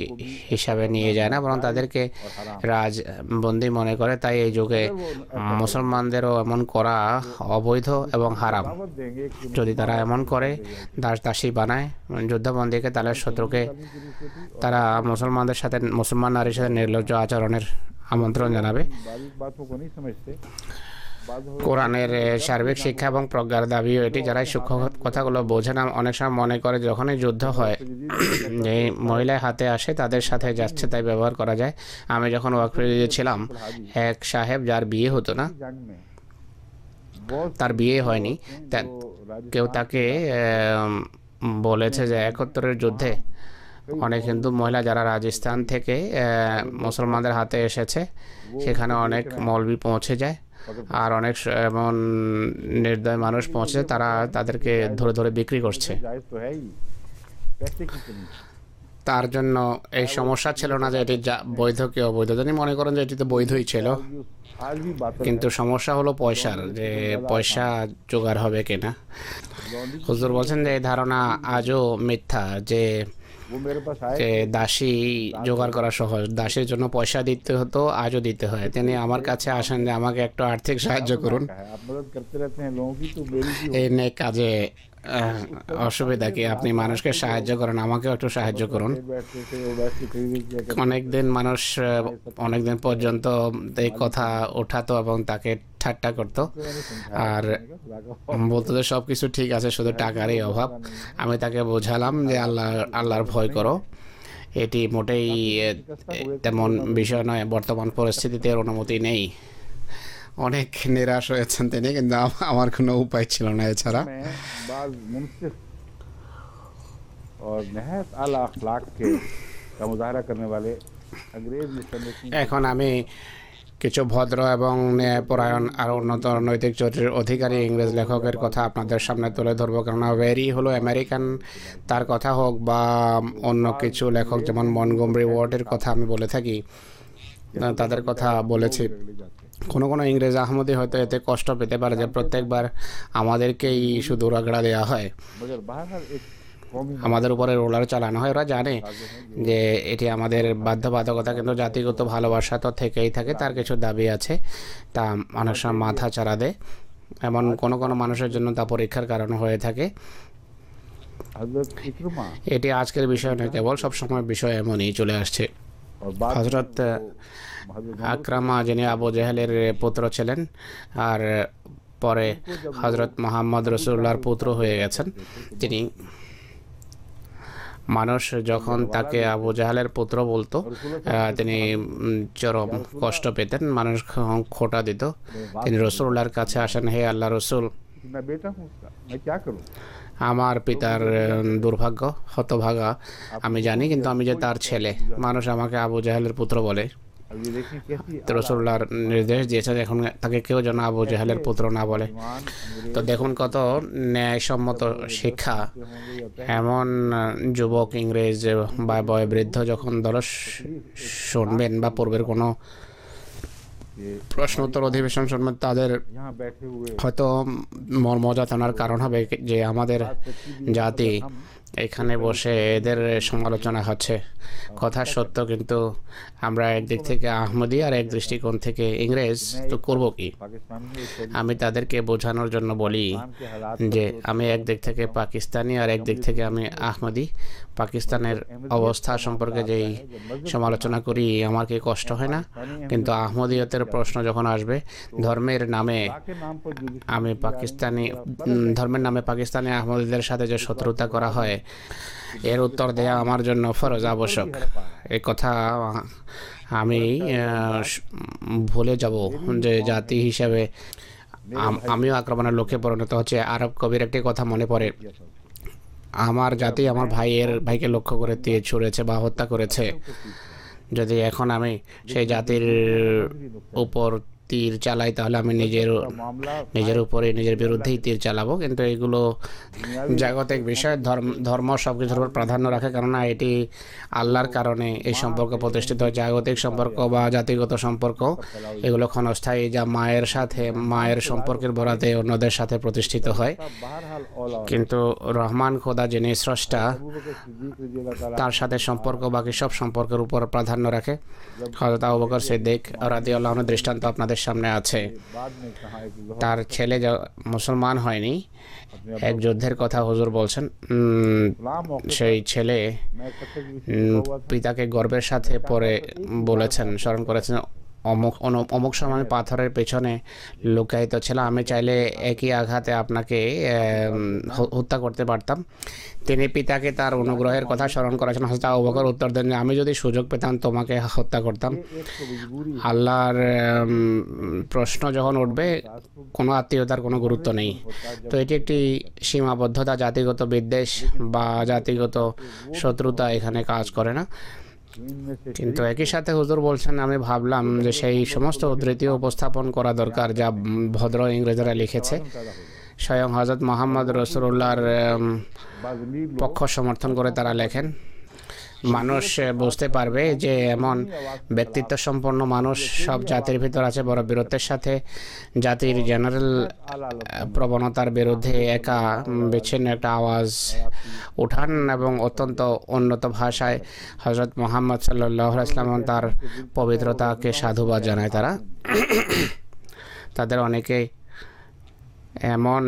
হিসাবে নিয়ে যায় না, বরং তাদেরকে রাজবন্দি মনে করে। তাই এই যুগে মুসলমানদেরও এমন করা অবৈধ এবং হারাম। যদি তারা এমন করে, দাস দাসী বানায় যুদ্ধবন্দীকে, তাহলে শত্রুকে তারা মুসলমান নারীর সাথে নির্লজ্জ আচরণের আমন্ত্রণ জানাবে। কোরআনের সার্বিক শিক্ষা এবং প্রজ্ঞার দাবিও এটি। যারা সূক্ষ্ম কথাগুলো বোঝে না, অনেক সময় মনে করে যখনই যুদ্ধ হয় যে মহিলা হাতে আসে তাদের সাথে যাচ্ছে তাই ব্যবহার করা যায়। আমি যখন ওয়াকফে ছিলাম, এক সাহেব যার বিয়ে হতো না, তার বিয়ে হয়নি, কেউ তাকে বলেছে যে 71-এর যুদ্ধে অনেক হিন্দু মহিলা যারা রাজস্থান থেকে মুসলমানদের হাতে এসেছে, সেখানে অনেক মৌলবি পৌঁছে যায় আর অনেক এমন নির্দয় মানুষ পৌঁছে, তারা তাদেরকে ধরে ধরে বিক্রি করছে। তার জন্য এই সমস্যা ছিল না যে এটি বৈধ কি অবৈধ, তিনি মনে করেন যে এটি তো বৈধই ছিল, কিন্তু সমস্যা হলো পয়সার, যে পয়সা জোগাড় হবে কিনা। হুজুর বলছেন যে এই ধারণা আজও মিথ্যা, যে দাসী জোগাড় করা সহজ, দাসীর জন্য পয়সা দিতে হতো, আজও দিতে হয়। তিনি আমার কাছে আসেন যে আমাকে একটু আর্থিক সাহায্য করুন, এই নিয়ে কাজে অসুবিধা কি, আপনি মানুষকে সাহায্য করেন, আমাকেও একটু সাহায্য করুন। অনেকদিন পর্যন্ত এই কথা ওঠাতো এবং তাকে ঠাট্টা করতো আর বলতো যে সব কিছু ঠিক আছে, শুধু টাকারই অভাব। আমি তাকে বোঝালাম যে আল্লাহর ভয় করো, এটি মোটেই তেমন বিষয় নয়, বর্তমান পরিস্থিতিতে এর অনুমতি নেই। অনেক নিরাশ হয়েছেন তিনি, কিন্তু আমার কোনো উপায় ছিল না এছাড়া। এখন আমি কিছু ভদ্র এবং ন্যায়পরায়ণ আর উন্নত নৈতিক চরিত্রের অধিকারী ইংরেজ লেখকের কথা আপনাদের সামনে তুলে ধরবো, কেননা ভেরি হলো আমেরিকান, তার কথা হোক বা অন্য কিছু লেখক যেমন মন্টগোমারি ওয়ার্ডের কথা আমি বলে থাকি, তাদের কথা বলেছি। কোনো ইংরেজ আহমদি হয়তো এতে কষ্ট পেতে পারে যে প্রত্যেকবার আমাদেরকেই শুধু রাগড়া দেওয়া হয়, আমাদের উপরে রোলার চালানো হয়। ওরা জানে যে এটি আমাদের বাধ্যবাধকতা, কিন্তু জাতিগত ভালোবাসা তো থেকেই থাকে, তার কিছু দাবি আছে, তা অনেক সময় মাথা চাড়া দেয়। এমন কোনো মানুষের জন্য তা পরীক্ষার কারণ হয়ে থাকে। এটি আজকের বিষয় নয়, কেবল সবসময় বিষয় এমনই চলে আসছে। হজরত আকরামা, যিনি আবু জেহেলের পুত্র ছিলেন আর পরে হজরত মোহাম্মদ রসুল্লাহর পুত্র হয়ে গেছেন, তিনি মানুষ যখন তাকে আবু জাহালের পুত্র বলতো তিনি চরম কষ্ট পেতেন, মানুষ খোঁটা দিত। তিনি রসুল্লাহর কাছে আসেন, হে আল্লাহ রসুল, আমার পিতার দুর্ভাগ্য, হতভাগা আমি জানি, কিন্তু আমি যে তার ছেলে, মানুষ আমাকে আবু জাহেলের পুত্র বলে। রসুল্লাহর নির্দেশ দিয়েছে এখন তাকে কেউ যেন আবু জাহেলের পুত্র না বলে। তো দেখুন কত ন্যায়সম্মত শিক্ষা। এমন যুবক ইংরেজ বা বয়োবৃদ্ধ যখন দরস শুনবেন বা পূর্বের কোনো প্রশ্নোত্তর অধিবেশন শুনবেন, তাদের হয়তো মর্মযাতনার কারণ হবে যে আমাদের জাতি এখানে বসে এদের সমালোচনা হচ্ছে। কথা সত্য, কিন্তু আমরা একদিক থেকে আহমদি আর এক দৃষ্টিকোণ থেকে ইংরেজ, তো করব কি? আমি তাদেরকে বোঝানোর জন্য বলি যে আমি একদিক থেকে পাকিস্তানি আর একদিক থেকে আমি আহমদি। পাকিস্তানের অবস্থা সম্পর্কে যেই সমালোচনা করি আমার কি কষ্ট হয় না? কিন্তু আহমদিয়তের প্রশ্ন যখন আসবে, ধর্মের নামে আমি পাকিস্তানি, ধর্মের নামে পাকিস্তানি আহমদিদের সাথে যে শত্রুতা করা হয়, এর উত্তর দেয়া আমার জন্য ফরজ, আবশ্যক। এই কথা আমি ভুলে যাব যে জাতি হিসেবে আমিও আক্রমণের লক্ষ্যে পরিণত হচ্ছে। আরব কবির একটি কথা মনে পড়ে, আমার জাতি আমার ভাইকে লক্ষ্য করে তীর ছুঁড়েছে বা হত্যা করেছে। যদি এখন আমি সেই জাতির উপর তীর চালাই, তাহলে আমি নিজের উপরে, নিজের বিরুদ্ধেই তীর চালাবো। কিন্তু এগুলো জাগতিক বিষয়, ধর্ম সব কিছুর উপর প্রাধান্য রাখে, কেননা এটি আল্লাহর কারণে এই সম্পর্ক প্রতিষ্ঠিত হয়। জাগতিক সম্পর্ক বা জাতিগত সম্পর্ক এগুলো ক্ষণস্থায়ী, যা মায়ের সম্পর্কের বরাতে অন্যদের সাথে প্রতিষ্ঠিত হয়। কিন্তু রহমান খোদা, যিনি স্রষ্টা, তার সাথে সম্পর্ক বাকি সব সম্পর্কের উপর প্রাধান্য রাখে। হযরত আবু বকর সিদ্দিক রাদিয়াল্লাহু আনহু দৃষ্টান্ত আপনাদের সামনে আছে। তার ছেলে মুসলমান হয়নি, এক যুদ্ধের কথা হুজুর বলছেন। সেই ছেলে পিতাকে গর্বের সাথে পরে বলেছেন, স্মরণ করেছেন, অমুক সময় পাথরের পেছনে লুকায়িত ছিল, আমি চাইলে একই আঘাতে আপনাকে হত্যা করতে পারতাম। তিনি পিতাকে তার অনুগ্রহের কথা স্মরণ করেছেন। হযরত আবু বকর উত্তর দেন যে আমি যদি সুযোগ পেতাম তোমাকে হত্যা করতাম। আল্লাহর প্রশ্ন যখন উঠবে, কোনো আত্মীয়তার কোনো গুরুত্ব নেই। তো এটি একটি সীমাবদ্ধতা, জাতিগত বিদ্বেষ বা জাতিগত শত্রুতা এখানে কাজ করে না। কিন্তু একই সাথে হুজুর বলছেন, আমি ভাবলাম যে সেই সমস্ত উদ্ধৃতিও উপস্থাপন করা দরকার যা ভদ্র ইংরেজরা লিখেছে। স্বয়ং হযরত মুহাম্মদ রাসূলুল্লাহর পক্ষ সমর্থন করে তারা লেখেন। মানুষ বুঝতে পারবে যে এমন ব্যক্তিত্ব সম্পন্ন মানুষ সব জাতির ভিতর আছে। বড় বীরত্বের সাথে জাতির জেনারেল প্রবণতার বিরুদ্ধে একা বিচ্ছিন্ন একটা আওয়াজ উঠান এবং অত্যন্ত উন্নত ভাষায় হযরত মুহাম্মদ সাল্লাল্লাহু আলাইহি ওয়াসাল্লাম তার পবিত্রতাকে সাধুবাদ জানায়। তাদের অনেকেই এমন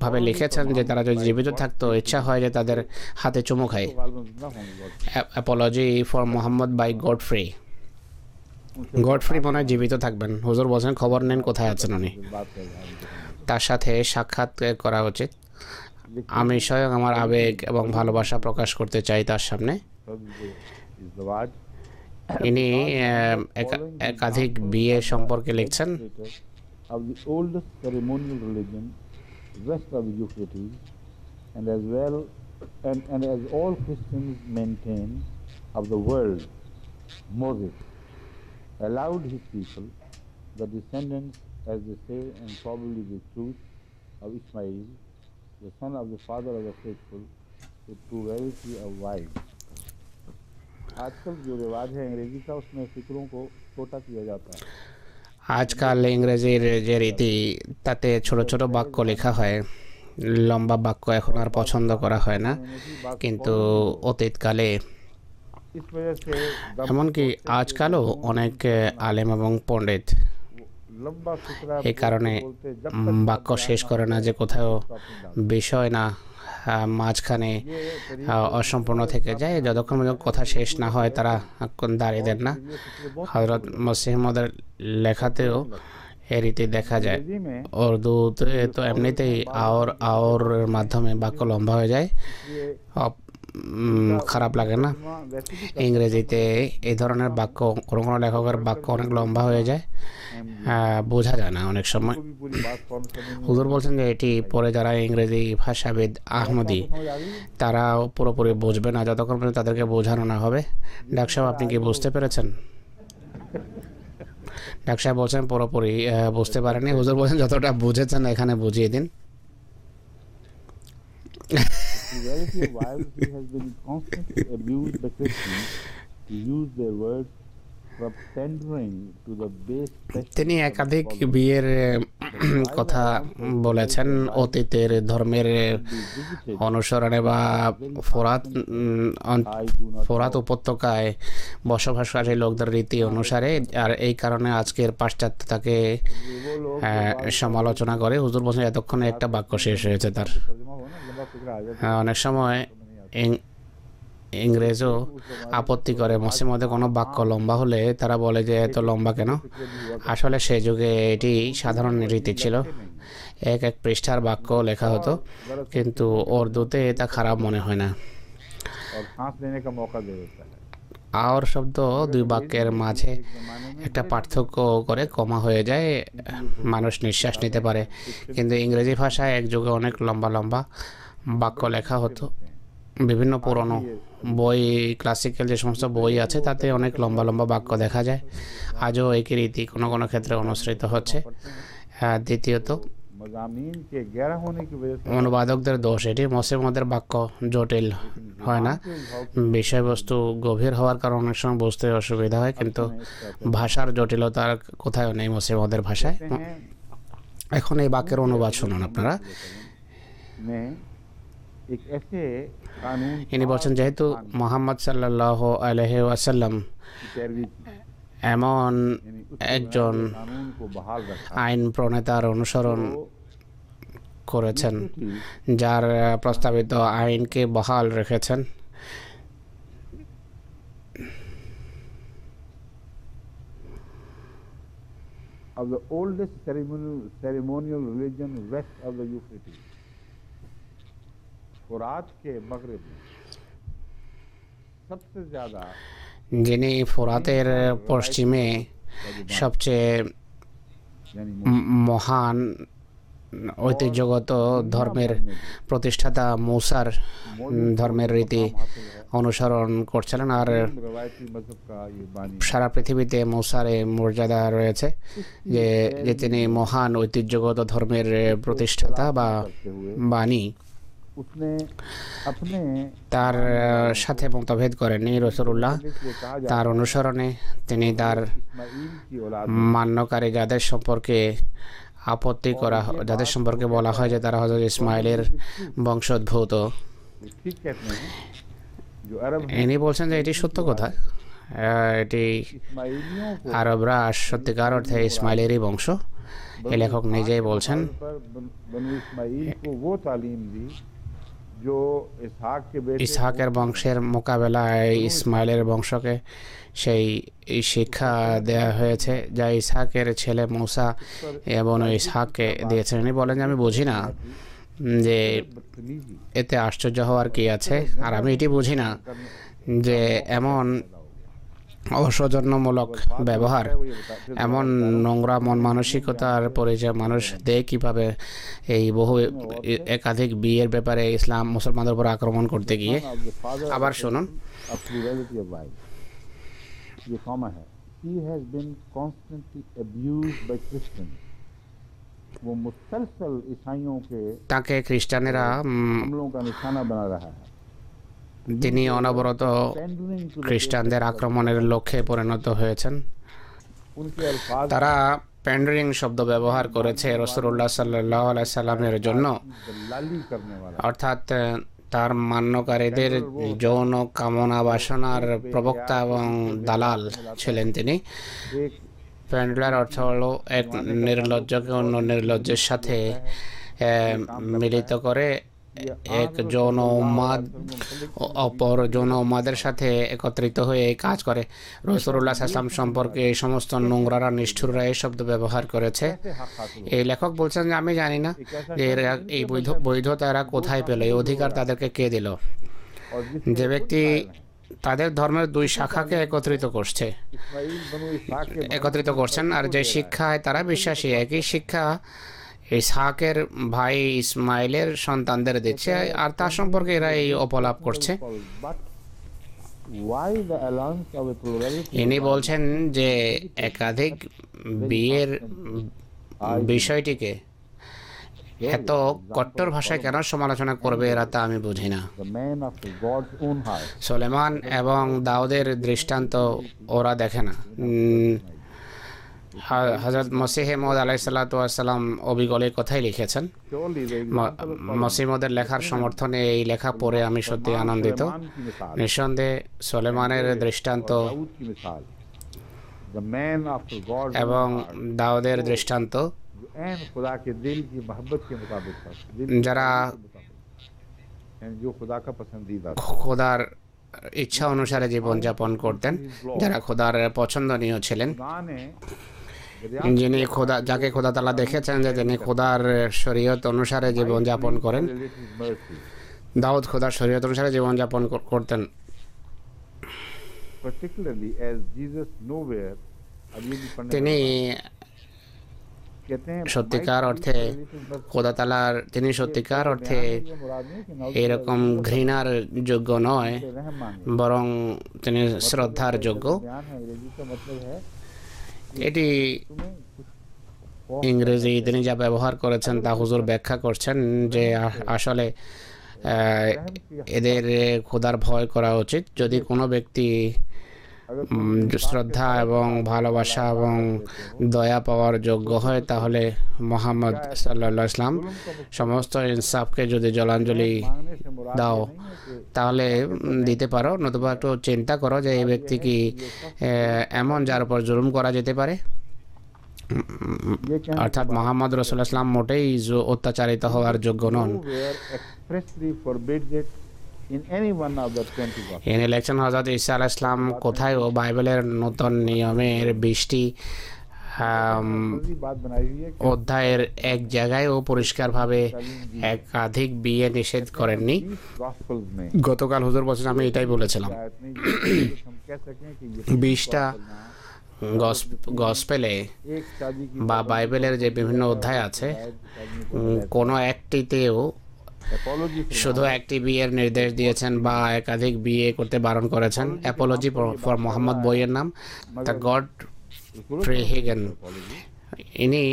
ভাবে লিখেছেন যে তারা যদি জীবিত থাকতো, ইচ্ছা হয় যে তাদের হাতে চুমু খায়। অ্যাপোলজি ফর মোহাম্মদ বাই গডফ্রি মনে হয় জীবিত থাকবেন। হুজুর বলছেন খবর নেন কোথায় আছেন উনি, তার সাথে সাক্ষাৎ করা উচিত। আমি স্বয়ং আমার আবেগ এবং ভালোবাসা প্রকাশ করতে চাই তার সামনে। ইনি একাধিক বিয়ে সম্পর্কে লিখছেন। Of the oldest ceremonial religion west of the Euphrates, and as all Christians maintain of the world, Moses allowed his people, the descendants, as they say, and probably the truth, of Ismail, the son of the father of the faithful, with plurality of wives. आजकल जो रिवाज है अंग्रेजी का, उसमें फिक्रों को छोटा किया जाता है। আজকাল ইংরেজির যে রীতি, তাতে ছোট ছোট বাক্য লেখা হয়, লম্বা বাক্য এখন আর পছন্দ করা হয় না। কিন্তু অতীতকালে, এমনকি আজকালও অনেক আলেম এবং পণ্ডিত এই কারণে বাক্য শেষ করে না যে কোথাও বিষয় না মাঝখানে অসম্পূর্ণ থেকে যায়। যতক্ষণ পর্যন্ত কথা শেষ না হয় তারা দাঁড়িয়ে দেন না। হযরত মসিহ মওউদের লেখাতেও এই রীতি দেখা যায়। উর্দুতে তো এমনিতেই আওর মাধ্যমে বাক্য লম্বা হয়ে যায়, খারাপ লাগে না। ইংরেজিতে এই ধরনের বাক্য, কোনো লেখকের বাক্য অনেক লম্বা হয়ে যায়, বোঝা যায় না অনেক সময়। হুজুর বলছেন যে এটি পরে যারা ইংরেজি ভাষাবিদ আহমদি, তারা পুরোপুরি বুঝবে না যতক্ষণ পর্যন্ত তাদেরকে বোঝানো না হবে। ডাক্তার সাহেব, আপনি কি বুঝতে পেরেছেন? ডাক্তার সাহেব বলছেন পুরোপুরি বুঝতে পারেনি। হুজুর বলছেন যতটা বুঝেছেন এখানে বুঝিয়ে দিন। The reality of violence has been constantly abused by Christians to use their words from tendering to the base তিনি testimony of the একাধিক following. বিয়ের কথা The Bible বলেছেন also অতীতের ধর্মের be visited. অনুসরণে বা ফোরাত I do not ফোরাত know. উপত্যকায় বসবাসকারী লোকদের রীতি অনুসারে, আর এই কারণে আজকের পাশ্চাত্যতাকে वो लोग সমালোচনা করে। হুজুর বলছেন এতক্ষণে একটা বাক্য শেষ হয়েছে তার। तर्जुमा हो ना लंबा फिक्र आ जाता অনেক সময় ইংরেজও আপত্তি করে মুসলিমদের কোনো বাক্য লম্বা হলে তারা বলে যে এত লম্বা কেন। আসলে সে যুগে এটি সাধারণ রীতি ছিল, এক এক পৃষ্ঠার বাক্য লেখা হতো, কিন্তু উর্দুতে এটা খারাপ মনে হয় না। और सांस लेने का मौका दे देता है। আওর শব্দ দুই বাক্যের মাঝে একটা পার্থক্য করে কমা হয়ে যায়, মানুষ নিঃশ্বাস নিতে পারে। কিন্তু ইংরেজি ভাষায় এক যুগে অনেক লম্বা লম্বা বাক্য লেখা হতো। বিভিন্ন পুরনো বই, ক্লাসিক্যাল যে সমস্ত বই আছে তাতে অনেক লম্বা লম্বা বাক্য দেখা যায়। আজও একই রীতি কোনো কোনো ক্ষেত্রে অনুসৃত হচ্ছে। দ্বিতীয়ত मज़ामीन के गहरा होने की वजह से অনুবাদকদের দোষ। এটি মুসলিমদের বাক্য জটিল হয় না, বিষয়বস্তু গভীর হওয়ার কারণে অনেক সময় বুঝতে অসুবিধা হয়, কিন্তু ভাষার জটিলতার কোথাও নেই মুসলিমদের ভাষায়। এখন এই বাক্যের অনুবাদ শুনুন আপনারা। में एक ऐसे कानून ইনি বলছেন, যেহেতু মোহাম্মদ সাল্লাল্লাহু আলাইহি ওয়াসাল্লাম की पैरवी की, এমন यानी उस একজন कानून को बहाल रखा আইন প্রণেতার অনুসরণ तो করেছেন, ठीक যার প্রস্তাবিত আইনকে বহাল রেখেছেন। of the oldest ceremonial religion west of the Euphrates, फुरात के मगरिब में सबसे ज्यादा যিনি ফোরাতের পশ্চিমে সবচেয়ে यानी মহান ঐতিহ্যগত ধর্মের প্রতিষ্ঠাতা মূসার ধর্মের রীতি অনুসরণ করছিলেন, আর रवायती मजहब का ये बानी সারা পৃথিবীতে মূসার এই মর্যাদা রয়েছে যে তিনি মহান ঐতিহ্যগত ধর্মের প্রতিষ্ঠাতা বা करते हुए বাণী। उसने अपने তার সাথে মতভেদ করেননি রাসূলুল্লাহ। इसलिए कहा जाता তার অনুসরণে তিনি তার है इस्माइल की औलाद মান্যকারী যাদের সম্পর্কে আপত্তি করা যাদের সম্পর্কে বলা হয় যে তারা হযরত ইসমাইলের বংশোদ্ভূত, ठीक कहते हैं जो अरब ইনি বলছেন যে এটি সত্য কথা। এটি इस्माइलियों को আরবরা সত্যিকার অর্থে ইসমাইলেরই বংশ। এই লেখক নিজেই বলছেন, पर बनु इस्माइल को वो तालीम दी जो इसहाक के बेटे ইসহাকের বংশের মোকাবেলায় ইসমাইলের বংশকে সেই শিক্ষা দেয়া হয়েছে যা ইসহাকের ছেলে মূসা এবং ইসহাককে দিয়েছেন। ইনি বলেন যে আমি বুঝি না যে बदतमीजी এতে আশ্চর্য হওয়ার কি আছে, আর আমি এটি বুঝি না যে এমন অসৌজন্যমূলক ব্যবহার, এমন নোংরা মন মানসিকতার পরিচয় মানুষ দেয় কীভাবে এই বহু একাধিক বিয়ের ব্যাপারে ইসলাম মুসলমানদের উপর আক্রমণ করতে গিয়ে। of the father আবার শুনুন, of plurality of wives. ये कॉमा है। He has been constantly abused by Christians. वो मुसलसल ईसाइयों के তাকে ख्रिस्टानेरा हमलों का निशाना बना रहा है। তিনি অনবরত Pandering to the খ্রিস্টানদের আক্রমণের লক্ষ্যে পরিণত হয়েছেন। उनके अल्फाज তারা প্যান্ডারিং শব্দ ব্যবহার করেছে রাসূলুল্লাহ সাল্লাল্লাহু আলাইহি সাল্লামের জন্য, दलाली करने वाला অর্থাৎ তার মান্যকারীদের যৌন কামনা বাসনার প্রবক্তা এবং দালাল ছিলেন তিনি। एक প্যান্ডলার অর্থ হলো এক নির্লজ্জকে অন্য নির্লজ্জের সাথে মিলিত করে এক যৌন উন্মাদ অপর যৌন উন্মাদের সাথে একত্রিত হয়ে এই কাজ করে। রাসূলুল্লাহ সাল্লাল্লাহু আলাইহি ওয়াসাল্লাম সম্পর্কে এই সমস্ত নোংরারা নিষ্ঠুররা এই শব্দ ব্যবহার করেছে। এই লেখক বলছেন যে আমি জানি না যে এই বৈধতা এরা কোথায় পেল, এই অধিকার তাদেরকে কে দিল। और যে ব্যক্তি তাদের ধর্মের দুই শাখাকে একত্রিত করছে, इस्माइल बनु इसहाक के একত্রিত করছেন, আর যে শিক্ষায় তারা বিশ্বাসী একই শিক্ষা ইসহাকের ভাই ইসমাইলের সন্তানদের দিচ্ছে, আর তার সম্পর্কে এরা এই অপলাপ করছে। But why the alliance of a plurality? ইনি বলছেন যে একাধিক বিয়ের বিষয়টিকে এত কট্টর ভাষায় কেন সমালোচনা করবে এরা, তা আমি বুঝি না। the man after God's own heart. Sulaiman এবং দাউদের দৃষ্টান্ত ওরা দেখে না। হযরত মসিহ মউদ আলাইহিসসালাতু ওয়াসসালাম অবিগলের কথাই লিখেছেন। Surely the example of মসিহ মউদের লেখার সমর্থনে এই লেখা পড়ে আমি সত্যি আনন্দিত। Sulaiman की मिसाल, নিঃসন্দেহে সুলেমানের দৃষ্টান্ত दाऊद की मिसाल, the man after God's এবং own heart, দাউদের দৃষ্টান্ত जो ऐन खुदा के दिल की मोहब्बत के मुताबिक था, दिल যারা के मुताबिक, यानी जो खुदा का पसंदीदा था। খোদার ইচ্ছা অনুসারে জীবনযাপন করতেন, যারা খোদার পছন্দনীয় ছিলেন, खुदा ने যিনি খোদা, যাকে খোদা তাআলা দেখেছেন যে তিনি খোদার শরীয়ত অনুসারে জীবনযাপন করেন। দাউদ খোদার শরীয়ত অনুসারে জীবনযাপন করতেন। particularly as Jesus nowhere, अब ये भी पढ़ने তিনি कहते हैं সত্যিকার অর্থে খোদা তাআলার, তিনি সত্যিকার অর্থে এরকম ঘৃণার যোগ্য নয়, বরং তিনি শ্রদ্ধার যোগ্য। मतलब है এটি ইংরেজি তিনি যা ব্যবহার করেছেন তা হুজুর ব্যাখ্যা করছেন যে আসলে এদের খোদার ভয় করা উচিত। যদি কোনো ব্যক্তি শ্রদ্ধা এবং ভালোবাসা এবং দয়া পাওয়ার যোগ্য হয়, তাহলে মুহাম্মদ সাল্লাল্লাহু আলাইহি ওয়াসাল্লাম সমস্ত ইনসাফকে যদি জলাঞ্জলি দাও তাহলে দিতে পারো, নতুবা একটু চিন্তা করো যে এই ব্যক্তি কি এমন যার উপর জুলুম করা যেতে পারে। অর্থাৎ মোহাম্মদ রাসূলুল্লাহ সাল্লাল্লাহু আলাইহি ওয়াসাল্লাম মোটেই অত্যাচারিত হওয়ার যোগ্য নন। এনে লেখছেন হযরত ঈসা আলাইহিস সালাম কোথায় ও বাইবেলের নতুন নিয়মের 20টি অধ্যায়ের এক জায়গায় ও পরিষ্কারভাবে একাধিক বিয়ে নিষেধ করেননি। গতকাল হুজুর বলছেন, আমি এটাই বলেছিলাম, 20টা গসপেলে বা বাইবেলের যে বিভিন্ন অধ্যায় আছে, কোনো একটিতেও শুধু একটি বিয়ের নির্দেশ দিয়েছেন বা একাধিক বিয়ে করতে বারণ করেছেন। অ্যাপোলজি ফর মোহাম্মদ বইয়ের নাম দ্য গড ফ্রেহিগেন, ইনি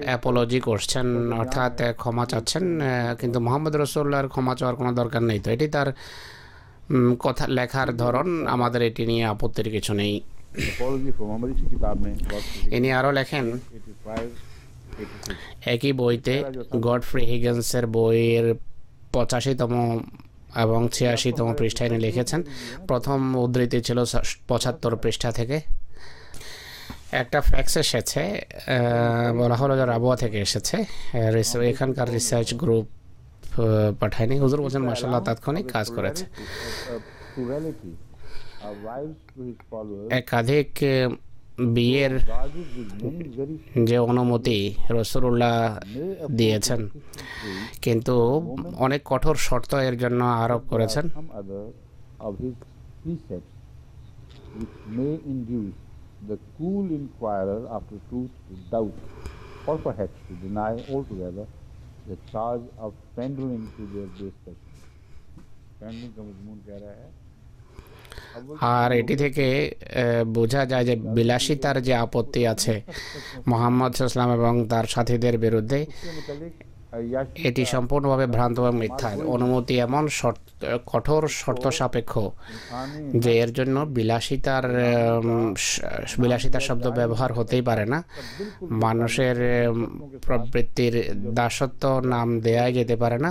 অ্যাপোলজি করছেন, অর্থাৎ ক্ষমা চাচ্ছেন, কিন্তু মোহাম্মদ রাসূলুল্লাহর ক্ষমা চাওয়ার কোনো দরকার নেই। তো এটি তার কথা লেখার ধরন, আমাদের এটি নিয়ে আপত্তির কিছু নেই। ইনি আরও লেখেন একই বইতে, গডফ্রি হিগিন্সের বইয়ের 85তম এবং 86তম পৃষ্ঠায় ইনি লিখেছেন। প্রথম উদ্ধৃতি ছিল 75 পৃষ্ঠা থেকে। একটা ফ্যাক্স এসেছে, বলা হলো যে রাবুয়া থেকে এসেছে, এখানকার রিসার্চ গ্রুপ পাঠায়নি। হুজুর বলছেন মাশাআল্লাহ তাৎক্ষণিক কাজ করেছে। একাধিক বিয়ের যে অনুমতি রাসূলুল্লাহ দিয়েছেন, কিন্তু অনেক কঠোর শর্ত এর জন্য আরোপ করেছেন। The cool inquirer after truth to doubt, or perhaps to deny altogether the charge of pandering to their base passion. Pandering का मजमून कह रहा है। আর এটি থেকে বোঝা যায় যে বিলাসিতার যে আপত্তি আছে মুহাম্মদ সাল্লাল্লাহু আলাইহি ওয়াসাল্লাম এবং তার সাথীদের বিরুদ্ধে, এটি সম্পূর্ণভাবে ভ্রান্ত এবং মিথ্যা। অনুমতি এমন কঠোর শর্ত সাপেক্ষ যে এর জন্য বিলাসিতার শব্দ ব্যবহার হতেই পারে না। মানুষের প্রবৃত্তির দাসত্ব নাম দেয়া যেতে পারে না।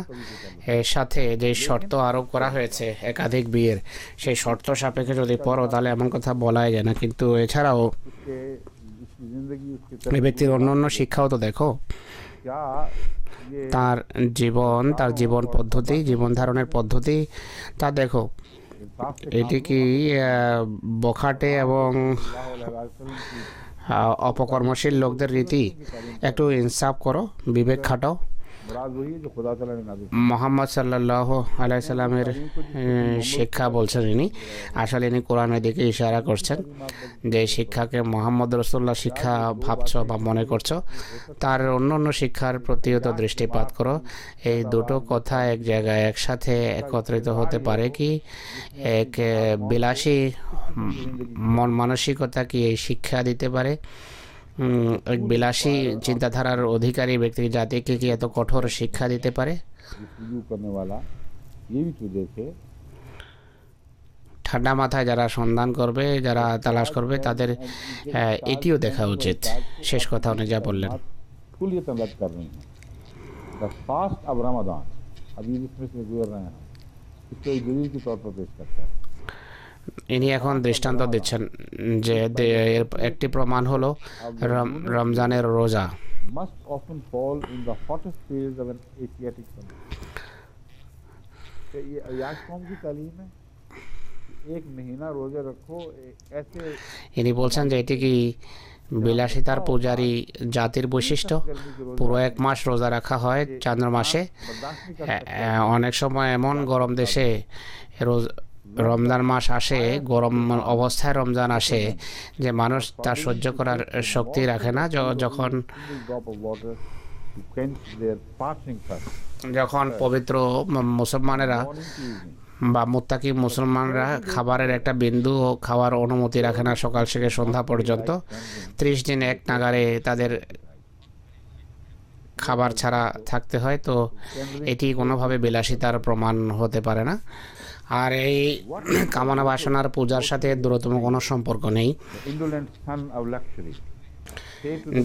এর সাথে যে শর্ত আরোপ করা হয়েছে একাধিক বিয়ের, সেই শর্ত সাপেক্ষে যদি পড়ো তাহলে এমন কথা বলাই যায় না। কিন্তু এছাড়াও এই ব্যক্তির অন্যান্য শিক্ষাও তো দেখো, তার জীবন পদ্ধতি, জীবন ধারণের পদ্ধতি তা দেখো। এটি কি বখাটে এবং অপকর্মশীল লোকদের রীতি? একটু ইনসাফ করো, বিবেক খাটাও। মোহাম্মদ সাল্লাল্লাহু আলাইহি সাল্লামের শিক্ষা বলছেন ইনি, আসলে ইনি কোরআনের দিকে ইশারা করছেন। যে শিক্ষাকে মোহাম্মদ রাসূলুল্লাহ শিক্ষা ভাবছো বা মনে করছো, তার অন্য শিক্ষার প্রতিও তো দৃষ্টিপাত করো। এই দুটো কথা এক জায়গায় একসাথে একত্রিত হতে পারে কি? এক বিলাসী মন মানসিকতা কি এই শিক্ষা দিতে পারে? এক বিলাসী চিন্তাধারার অধিকারী ব্যক্তি জাতিকে কি এত কঠোর শিক্ষা দিতে পারে? रिफ्यूज करने वाला ये भी तो देखे। ঠান্ডা মাথায় যারা সন্ধান করবে, যারা তালাশ করবে, তাদের এটিও দেখা উচিত। শেষ কথা উনি যা বললেন। कुलियतन रद्द कर रही हैं। द फास्ट अब रमदान अभी इसमें से गुजर रहे हैं, इसको एक दलील के तौर पर पेश करता है। ইনি এখন দৃষ্টান্ত দিচ্ছেন যে এর একটি প্রমাণ হলো রমজানের রোজা। Must often fall in the hottest phase of an Asiatic summer. ये आज कौम की तालीम है, एक महीना रोजा रखो ऐसे। ইনি বলছেন যে এটি কি বিলাসিতার পূজারী জাতির বৈশিষ্ট্য? পুরো এক মাস রোজা রাখা হয় চাঁদ্র মাসে। অনেক সময় এমন গরম দেশে রমজান মাস আসে, গরম অবস্থায় রমজান আসে যে মানুষ তা সহ্য করার শক্তি রাখে না। যখন পবিত্র মুসলমানেরা বা মুত্তাকি মুসলমানরা খাবারের একটা বিন্দু খাওয়ার অনুমতি রাখে না সকাল থেকে সন্ধ্যা পর্যন্ত, 30 দিন এক নাগারে তাদের খাবার ছাড়া থাকতে হয়, তো এটি কোনোভাবে বিলাসিতার প্রমাণ হতে পারে না। আর এই কামনা বাসনার পূজার সাথে দূরতম কোনো সম্পর্ক নেই।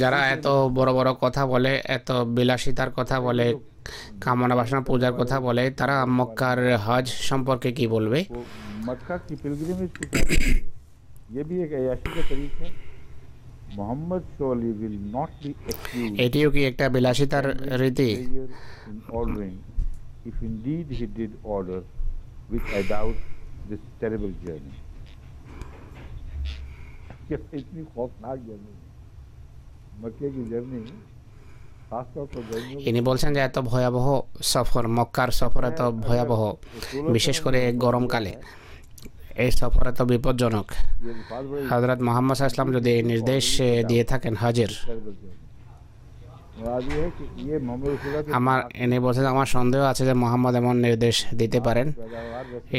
যারা এত বড় বড় কথা বলে, এত বিলাসিতার কথা বলে, কামনা বাসনা পূজার কথা বলে, তারা মক্কার হজ সম্পর্কে কি বলবে? मक्का की पिलग्रिमेज ये भी एक अयाशी का तरीका है। मोहम्मद शोली विल नॉट बी एक्सक्यूज्ड, এটিও কি একটা বিলাসিতার রীতি? in ordering, if indeed he did order, which I doubt, this terrible journey. इतनी खौफनाक जर्नी मक्के की जर्नी, खासतौर पर गर्मियों। ইনি বলছেন যে এত ভয়াবহ সফর, মক্কার সফর এত ভয়াবহ, বিশেষ করে গরমকালে এই সফর এত বিপজ্জনক। হযরত মুহাম্মদ সাল্লাল্লাহু আলাইহি ওয়াসাল্লাম যদি নির্দেশ দিয়ে থাকেন হজের, আমার ইনি বলছেন আমার সন্দেহ আছে যে মুহাম্মদ এমন নির্দেশ দিতে পারেন।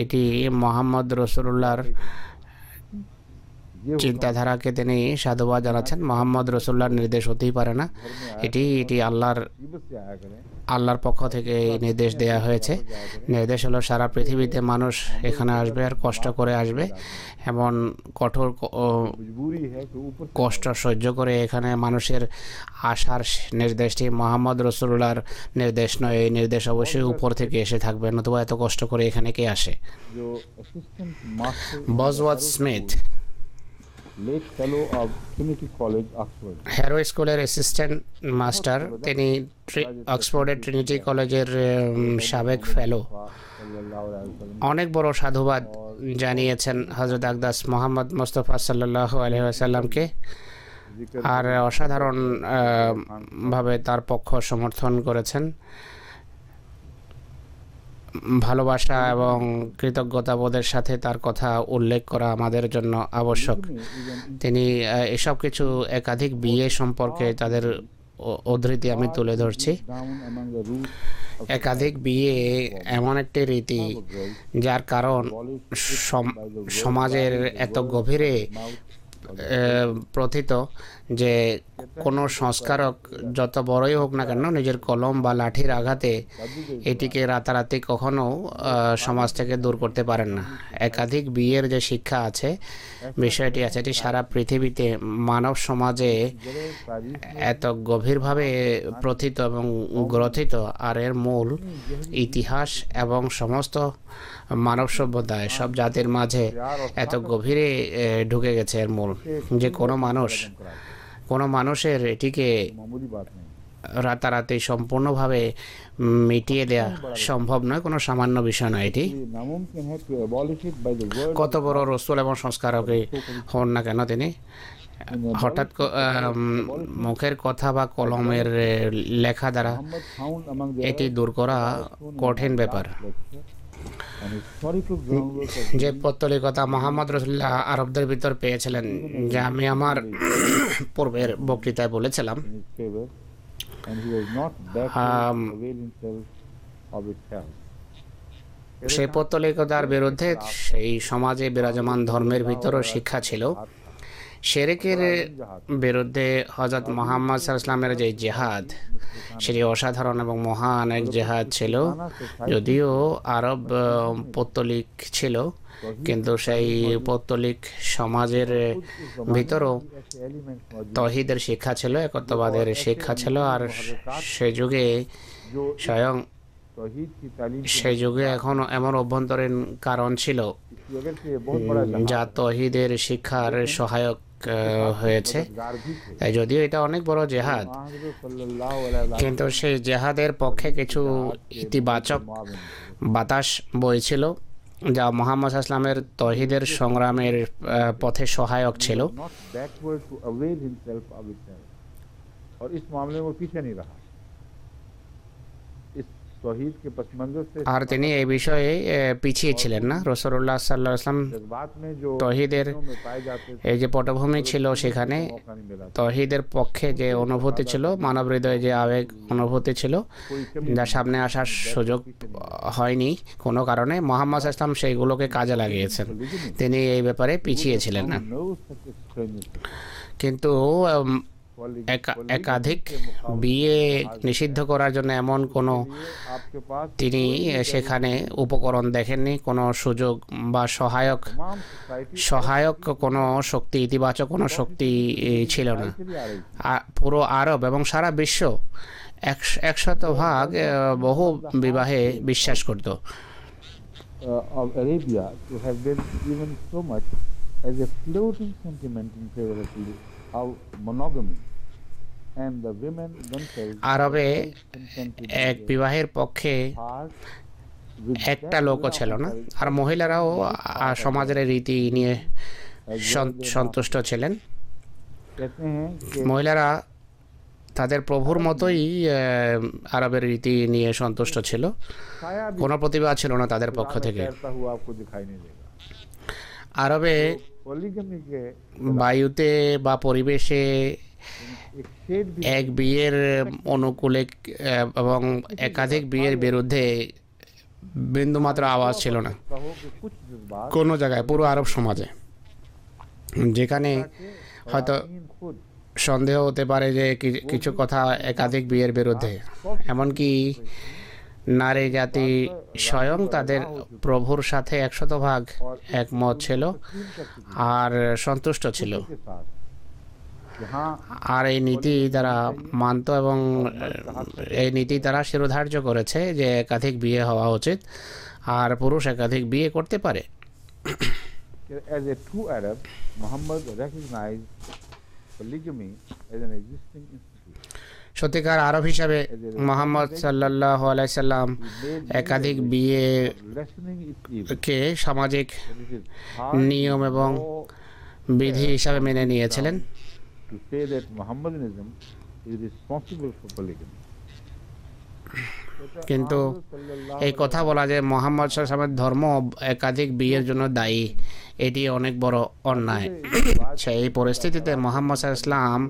এটি মুহাম্মদ রাসূলুল্লাহর চিন্তাধারাকে তিনি সাধুবাদ জানাচ্ছেন। মোহাম্মদ রসুল্লাহর নির্দেশ হতেই পারে না, এটি আল্লাহর পক্ষ থেকে নির্দেশ দেয়া হয়েছে। নির্দেশ হলো সারা পৃথিবীতে মানুষ এখানে আসবে আর কষ্ট করে আসবে, এমন কঠোর কষ্ট সহ্য করে এখানে মানুষের আসার নির্দেশটি মোহাম্মদ রসুল্লাহর নির্দেশ নয়। এই নির্দেশ অবশ্যই উপর থেকে এসে থাকবে, নতুবা এত কষ্ট করে এখানে কে আসে? Bosworth Smith, late fellow of Trinity College, Oxford, Harrow স্কুলের অ্যাসিস্ট্যান্ট মাস্টার, তিনি অক্সফোর্ডের ট্রিনিটি কলেজের সাবেক ফেলো, অনেক বড় সাধুবাদ জানিয়েছেন হযরত আকদাস মোহাম্মদ মুস্তাফা সাল্লাল্লাহু আলাইহি ওয়াসাল্লামকে, আর অসাধারণ ভাবে তার পক্ষ সমর্থন করেছেন। ভালোবাসা এবং কৃতজ্ঞতাবোধের সাথে তার কথা উল্লেখ করা আমাদের জন্য আবশ্যক। তিনি এসব কিছু একাধিক বিয়ে সম্পর্কে তাদের উদ্ধৃতি আমি তুলে ধরছি। একাধিক বিয়ে এমন একটি রীতি যার কারণ সমাজের এত গভীরে প্রথিত যে কোনো সংস্কারক যত বড়ই হোক না কেন, নিজের কলম বা লাঠির আঘাতে এটিকে রাতারাতি কখনো সমাজ থেকে দূর করতে পারেন না। একাধিক বিয়ের যে শিক্ষা আছে, বিষয়টি আছে, এটি সারা পৃথিবীতে মানব সমাজে এত গভীরভাবে প্রথিত এবং গ্রথিত, আর এর মূল ইতিহাস এবং সমস্ত মানব সভ্যতায় সব জাতির মাঝে এত গভীরে ঢুকে গেছে এর মূল, যে কোনো মানুষের এটিকে রাতারাতি সম্পূর্ণভাবে মিটিয়ে দেয়া সম্ভব নয়, কোনো সামান্য বিষয় নয়। এটি কত বড় রসুল এবং সংস্কারকই হন না কেন, তিনি হঠাৎ মুখের কথা বা কলমের লেখা দ্বারা এটি দূর করা কঠিন ব্যাপার। যে পৌত্তলিকতা মোহাম্মদ রসুল্লাহ আরবদের ভিতর পেয়েছিলেন, যা আমি আমার পূর্বের বক্তৃতায় বলেছিলাম, সেই পৌত্তলিকতার বিরুদ্ধে সেই সমাজে বিরাজমান ধর্মের ভিতরও শিক্ষা ছিল। শিরকের বিরুদ্ধে হযরত মুহাম্মদ সাল্লাল্লাহু আলাইহি ওয়াসাল্লামের যে জিহাদ, সেটি অসাধারণ এবং মহান এক জিহাদ ছিল। যদিও আরব পৌত্তলিক ছিল, কিন্তু সেই পৌত্তলিক সমাজের ভিতরও তৌহিদের শিক্ষা ছিল, একত্ববাদের শিক্ষা ছিল। আর সে যুগে স্বয়ং সেই যুগে এখনো এমন অভ্যন্তরীণ কারণ ছিল যা তৌহিদের শিক্ষার সহায়ক হয়েছে। যদিও এটা অনেক বড় জেহাদ, কিন্তু সেই জেহাদের পক্ষে কিছু ইতিবাচক বাতাস বইছিল যা মুহাম্মদ ইসলামের তৌহিদের সংগ্রামের পথে সহায়ক ছিল। আর তিনি এই বিষয়ে পিছিয়ে ছিলেন না। রাসূলুল্লাহ সাল্লাল্লাহু আলাইহি ওয়াসাল্লাম তৌহিদের এই যে পটভূমি ছিল, সেখানে তৌহিদের পক্ষে যে অনুভূতি ছিল, মানব হৃদয়ে যে আবেগ অনুভূতি ছিল, যা সামনে আসার সুযোগ হয়নি কোনো কারণে, মুহাম্মদ ইসলাম সেইগুলোকে কাজে লাগিয়েছেন। তিনি এই ব্যাপারে পিছিয়ে ছিলেন না। কিন্তু একাধিক বিয়ে নিষিদ্ধ করার জন্য এমন কোনো তিনি সেখানে উপকরণ দেখেননি, কোনো সুযোগ বা সহায়ক কোনো শক্তি, ইতিবাচক কোনো শক্তি ছিল না। পুরো আরব এবং সারা বিশ্ব 100% বহু বিবাহে বিশ্বাস করত। Of Arabia to have been even so much as a floating sentiment in favor of monogamy. আরবে এক বিবাহের পক্ষে একটা লোকও ছিল না, আর মহিলারাও সমাজের রীতি নিয়ে সন্তুষ্ট ছিলেন। মহিলারা তাদের প্রভুর মতোই আরবের রীতি নিয়ে সন্তুষ্ট ছিল, কোনো প্রতিবাদ ছিল না তাদের পক্ষ থেকে। আরবে বায়ুতে বা পরিবেশে এক বিয়ের অনুকূলে এবং একাধিক বিয়ের বিরুদ্ধে বিন্দুমাত্র আওয়াজ ছিল না কোনো জায়গায়, পুরো আরব সমাজে। যেখানে হয়তো সন্দেহ হতে পারে যে কিছু কথা একাধিক বিয়ের বিরুদ্ধে, এমনকি নারী জাতি স্বয়ং তাদের প্রভুর সাথে 100% একমত ছিল আর সন্তুষ্ট ছিল। আর এই নীতি তারা মানত এবং এই নীতি তারা শিরোধার্য করেছে যে একাধিক বিয়ে হওয়া উচিত আর পুরুষ একাধিক বিয়ে করতে পারে। As a true Arab, Muhammad recognized polygamy as an existing institution. সত্যিকার আরব হিসাবে মুহাম্মদ সাল্লাল্লাহু আলাইহি সাল্লাম একাধিক বিয়েকে সামাজিক নিয়ম এবং বিধি হিসাবে মেনে নিয়েছিলেন। To say that Mohammedanism is responsible for polygamy. কিন্তু এই কথা বলা যে মুহাম্মদ সাল্লাল্লাহু আলাইহি ওয়াসাল্লামের ধর্ম একাধিক বিয়ের জন্য দায়ী, এটি অনেক বড় অন্যায়। সেই পরিস্থিতিতে মুহাম্মদ সাল্লাল্লাহু আলাইহি ওয়াসাল্লাম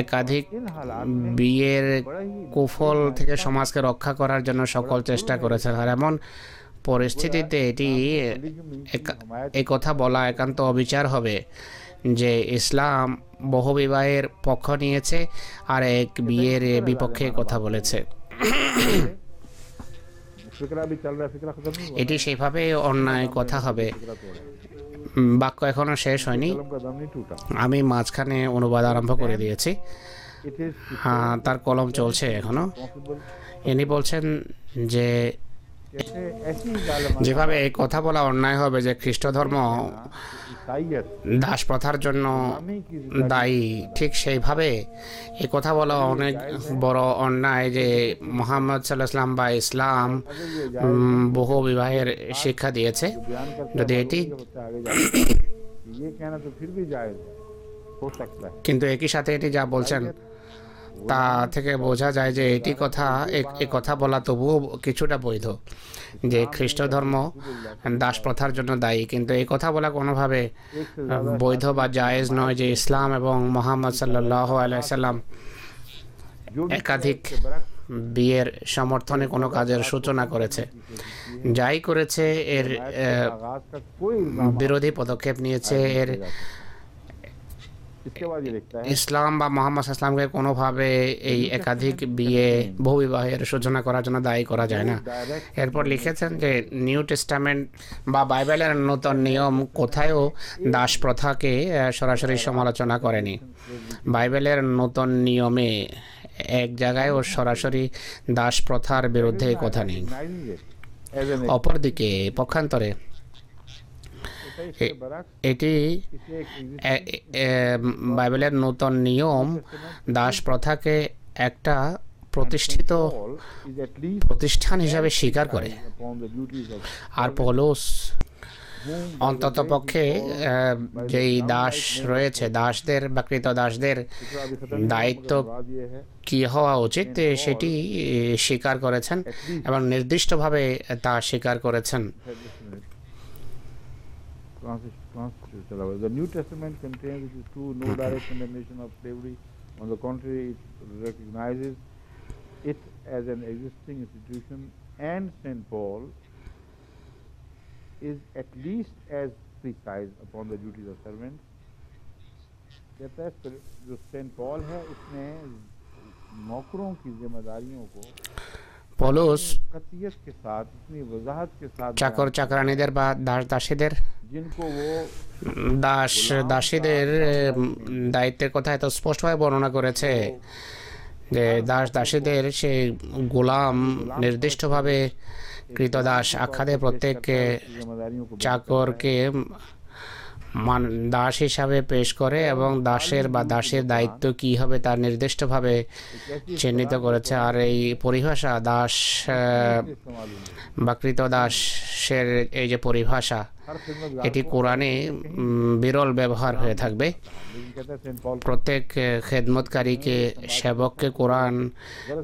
একাধিক বিয়ের কুফল থেকে সমাজকে রক্ষা করার জন্য সকল চেষ্টা করেছেন। আর এমন পরিস্থিতিতে এই কথা বলা একান্ত অবিচার হবে যে ইসলাম বহুবিবাহের পক্ষ নিয়েছে আর এক বিয়ের বিপক্ষে কথা বলেছে। এটি সেভাবে অন্যায় কথা হবে। বাক্য এখনো শেষ হয়নি, আমি মাঝখানে অনুবাদ আরম্ভ করে দিয়েছি। তার কলম চলছে এখনো। ইনি বলছেন যে যেভাবে এই কথা বলা অন্যায় হবে যে খ্রিস্ট ধর্ম দাস প্রথার জন্য দায়ী, ঠিক সেইভাবে এই কথা বলা অনেক বড় অন্যায় যে মুহাম্মদ সাল্লাল্লাহু আলাইহি ওয়াসাল্লাম বা ইসলাম বহু বিবাহের শিক্ষা দিয়েছে। যদি এটি কিন্তু একই সাথে এটি যা বলছেন তা থেকে বোঝা যায় যে এটি কথা বলা তবুও কিছুটা বৈধ, যে খ্রিস্ট ধর্ম দাস প্রথার জন্য দায়ী, কিন্তু এই কথা বলা কোনোভাবে বৈধ বা জায়েজ নয় যে ইসলাম এবং মুহাম্মদ সাল্লাল্লাহু আলাইহি ওয়াসাল্লাম একাধিক বিয়ের সমর্থনে কোনো কাজের সূচনা করেছে, যাই করেছে এর आगाज का कोई इल्जाम বিরোধী পদক্ষেপ নিয়েছে, এর नहीं लगा सकता। इसके बाद ये लिखता है ইসলাম বা মোহাম্মদ ইসলামকে কোনোভাবে এই একাধিক বিয়ে বহুবিবাহের সূচনা করার জন্য দায়ী করা যায় না। এরপর লিখেছেন যে নিউ টেস্টামেন্ট বা বাইবেলের নতুন নিয়ম কোথায়ও দাস প্রথাকে সরাসরি সমালোচনা করেনি। বাইবেলের নতুন নিয়মে এক জায়গায়ও সরাসরি দাস প্রথার বিরুদ্ধে কথা নেই। As an অপরদিকে পক্ষান্তরে এটি বাইবেলের নতুন নিয়ম দাস প্রথাকে একটা প্রতিষ্ঠিত Paul is at least প্রতিষ্ঠান হিসাবে স্বীকার করে। upon the duties of R পৌলুস whom অন্তত পক্ষে যেই দাস রয়েছে, দাসদের বা কৃতদাসদের দায়িত্ব बाद ये है কি হওয়া উচিত সেটি স্বীকার করেছেন এবং নির্দিষ্টভাবে তা স্বীকার করেছেন। The New Testament contains, it is true, no direct condemnation of slavery. On the contrary, it recognizes it as an existing institution, and St. Paul is at least as precise upon the duties of servants. कहता है जो Saint Paul है उसने नौकरों की जिम्मेदारियों को পৌলুস कतियत के साथ, इतनी वजाहत के साथ চাকর চাকরানীদের বা দাস দাসীদের जिनको वो দাস দাসীদের দায়িত্বের কথা এত স্পষ্টভাবে বর্ণনা করেছে যে দাস দাসীদের সেই গোলাম নির্দিষ্টভাবে কৃতদাস আখ্যা দেয়। প্রত্যেক जिम्मेदारियों को চাকরকে দাস হিসাবে পেশ করে এবং দাসের বা দাসের দায়িত্ব কি হবে তার নির্দিষ্টভাবে চিহ্নিত করেছে। আর এই পরিভাষা দাস বা কৃতদাসের এই যে পরিভাষা, हर खिदमत এটি কোরআনে বিরল ব্যবহার হয়ে থাকবে। लेकिन कहता है सेंट पॉल প্রত্যেক খেদমতকারীকে সেবককে কোরআন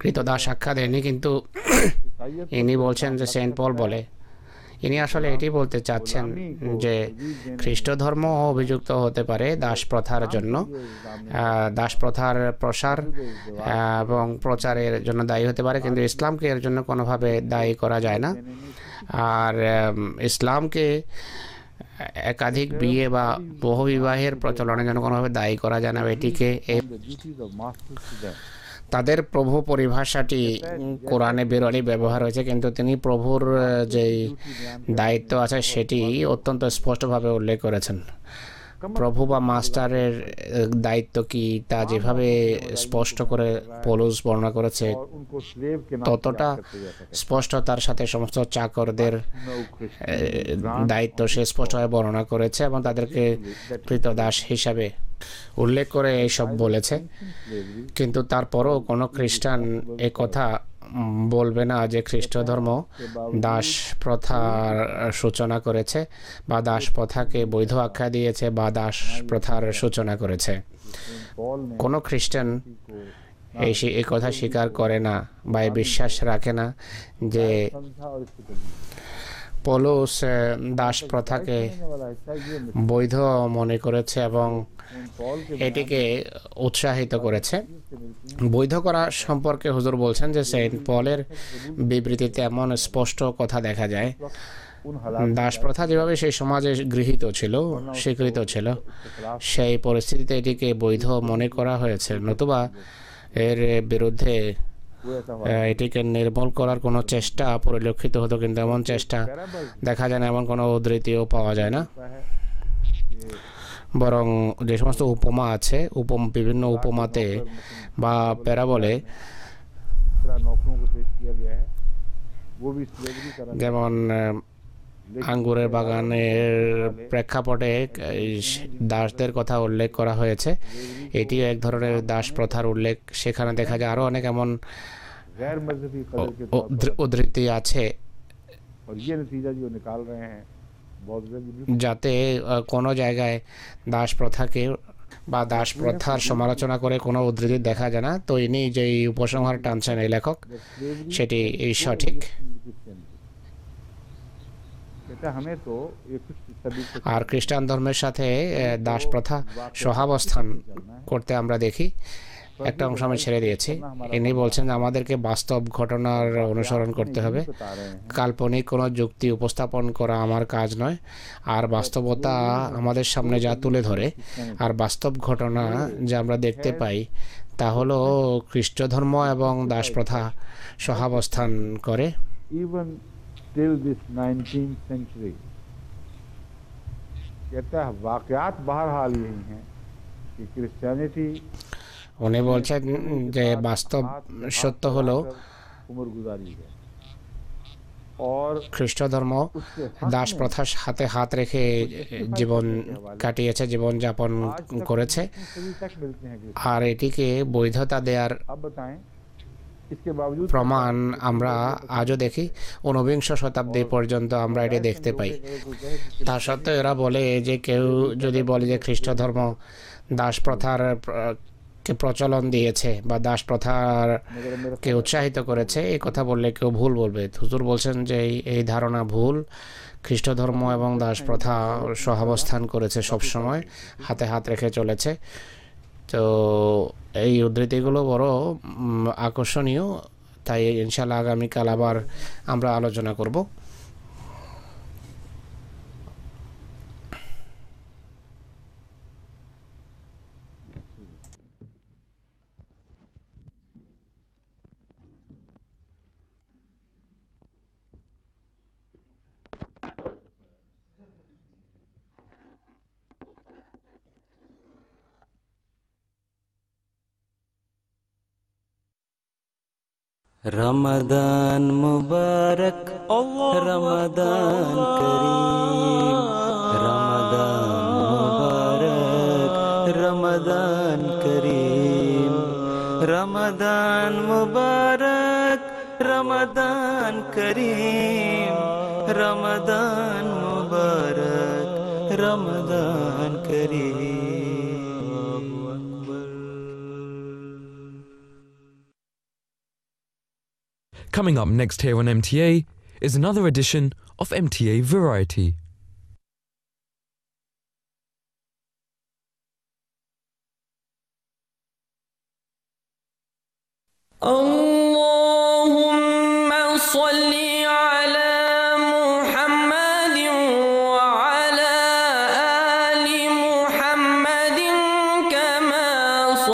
কৃতদাস আখ্যা দেয়নি, কিন্তু ইনি বলছেন যে সেন্ট পল বলে, ইনি আসলে এটি বলতে চাচ্ছেন যে খ্রিস্ট ধর্ম অভিযুক্ত হতে পারে দাস প্রথার জন্য, দাস প্রথার প্রসার এবং প্রচারের জন্য দায়ী হতে পারে, কিন্তু ইসলামকে এর জন্য কোনোভাবে দায়ী করা যায় না। আর ইসলামকে একাধিক বিয়ে বা বহুবিবাহের প্রচলনের জন্য কোনোভাবে দায়ী করা যায় না। এটিকে the duties of masters to them. তাদের প্রভু পরিভাষাটি কোরআনে বিরলই ব্যবহার হয়েছে, কিন্তু তিনি প্রভুর যেই দায়িত্ব আছে সেটি অত্যন্ত স্পষ্টভাবে উল্লেখ করেছেন। প্রভু বা মাস্টারের দায়িত্ব কি তা যেভাবে স্পষ্ট করে পৌলুস বর্ণনা করেছে और उनको slave के नाम ততটা স্পষ্টতার সাথে সমস্ত চাকরদের দায়িত্ব সে স্পষ্টভাবে বর্ণনা করেছে এবং তাদেরকে কৃতদাস হিসাবে উল্লেখ করে এইসব বলেছে। কিন্তু তারপরও কোনো খ্রিস্টান এ কথা বলবে না যে খ্রিস্ট ধর্ম দাস প্রথার সূচনা করেছে বা দাস প্রথাকে বৈধ আখ্যা দিয়েছে বা দাস প্রথার সূচনা করেছে। पॉल ने কোনো খ্রিস্টান এই কথা স্বীকার করে না বা এই বিশ্বাস রাখে না যে समझा और इसको कर दिया। পৌলুস দাস প্রথাকে कहने वाला हिस्सा ये বৈধ মনে করেছে এবং सेंट पॉल के এটিকে উৎসাহিত করেছে। से मिलती বৈধ করা সম্পর্কে হুজুর বলছেন যে সেন্ট পলের বিবৃতিতে এমন স্পষ্ট কথা দেখা যায়, उन हालात দাস प्रथा যেভাবে সেই সমাজে গৃহীত ছিল, স্বীকৃত ছিল, সেই পরিস্থিতিতে এটিকে বৈধ মনে করা হয়েছে, নতুবা এর বিরুদ্ধে वो ऐसा हुआ এটিকে নির্মূল করার কোনো চেষ্টা পরিলক্ষিত হতো, কিন্তু এমন চেষ্টা দেখা যায় না, এমন কোনো উদ্ধৃতিও পাওয়া যায় না। है বরং যে সমস্ত উপমা আছে, বিভিন্ন উপমাতে বা প্যারাবলে, कि नौकरों को पेश किया गया है वो भी स्लेवरी का रंग যেমন আঙ্গুরের বাগানের প্রেক্ষাপটে দাসদের কথা উল্লেখ করা হয়েছে, এটিও এক ধরনের দাস প্রথার উল্লেখ। সেখানে দেখা যায় আরও অনেক এমন गैर मजहबी कदर के तौर पर উদ্ধৃতি আছে और ये नतीजा जो निकाल रहे हैं बहुत जल्दी যাতে কোনো জায়গায় দাস প্রথাকে বা দাস প্রথার সমালোচনা করে কোনো উদ্ধৃতি দেখা যায় না। তো ইনি যে উপসংহার টানছেন এই লেখক, সেটি সঠিক। कहता हमें तो ये कुछ सभी को আর খ্রিস্টান ধর্মের সাথে দাস প্রথা সহাবস্থান করতে আমরা দেখি একটা অংশ আমি ছেড়ে দিয়েছি। ইনি বলছেন যে আমাদেরকে বাস্তব ঘটনার অনুসরণ করতে হবে, কাল্পনিক কোনো যুক্তি উপস্থাপন করা আমার কাজ নয়। আর বাস্তবতা আমাদের সামনে যা তুলে ধরে আর বাস্তব ঘটনা যা আমরা দেখতে পাই তা হলো খ্রিস্ট ধর্ম এবং দাসপ্রথা সহাবস্থান করে। even till this 19th century कहता है वाकयात बहरहाल यही हैं कि क्रिश्चियनिटी উনি বলছেন যে বাস্তব সত্য হলো उम्र गुजारी है और খ্রিস্ট ধর্ম দাস প্রথার হাতে হাত রেখে জীবন কাটিয়েছে, জীবন যাপন করেছে, আর এটিকে বৈধতা দেওয়ার अब बताएं इसके बावजूद প্রমাণ আমরা আজও দেখি। ঊনবিংশ শতাব্দী পর্যন্ত আমরা এটি দেখতে পাই। তা সত্ত্বেও এরা বলে যে কেউ যদি বলে যে খ্রিস্ট ধর্ম দাস প্রথার কে প্রচলন দিয়েছে বা দাস প্রথার কে উৎসাহিত করেছে, এই কথা বললে কেউ ভুল বলবে। হুজুর বলছেন যে এই ধারণা ভুল। খ্রিস্ট ধর্ম এবং দাস প্রথা সহাবস্থান করেছে, সবসময় হাতে হাত রেখে চলেছে। তো এই উদ্ধৃতিগুলো বড় আকর্ষণীয়, তাই ইনশাল্লাহ আগামীকাল আবার আমরা আলোচনা করব। रमदान मुबारक रमदान करीम रमदान मुबारक रमदान करीम रमदान मुबारक रमदान करीम रमदान मुबारक रमदान करीम। Coming up next here on MTA is another edition of MTA Variety. اللهم صل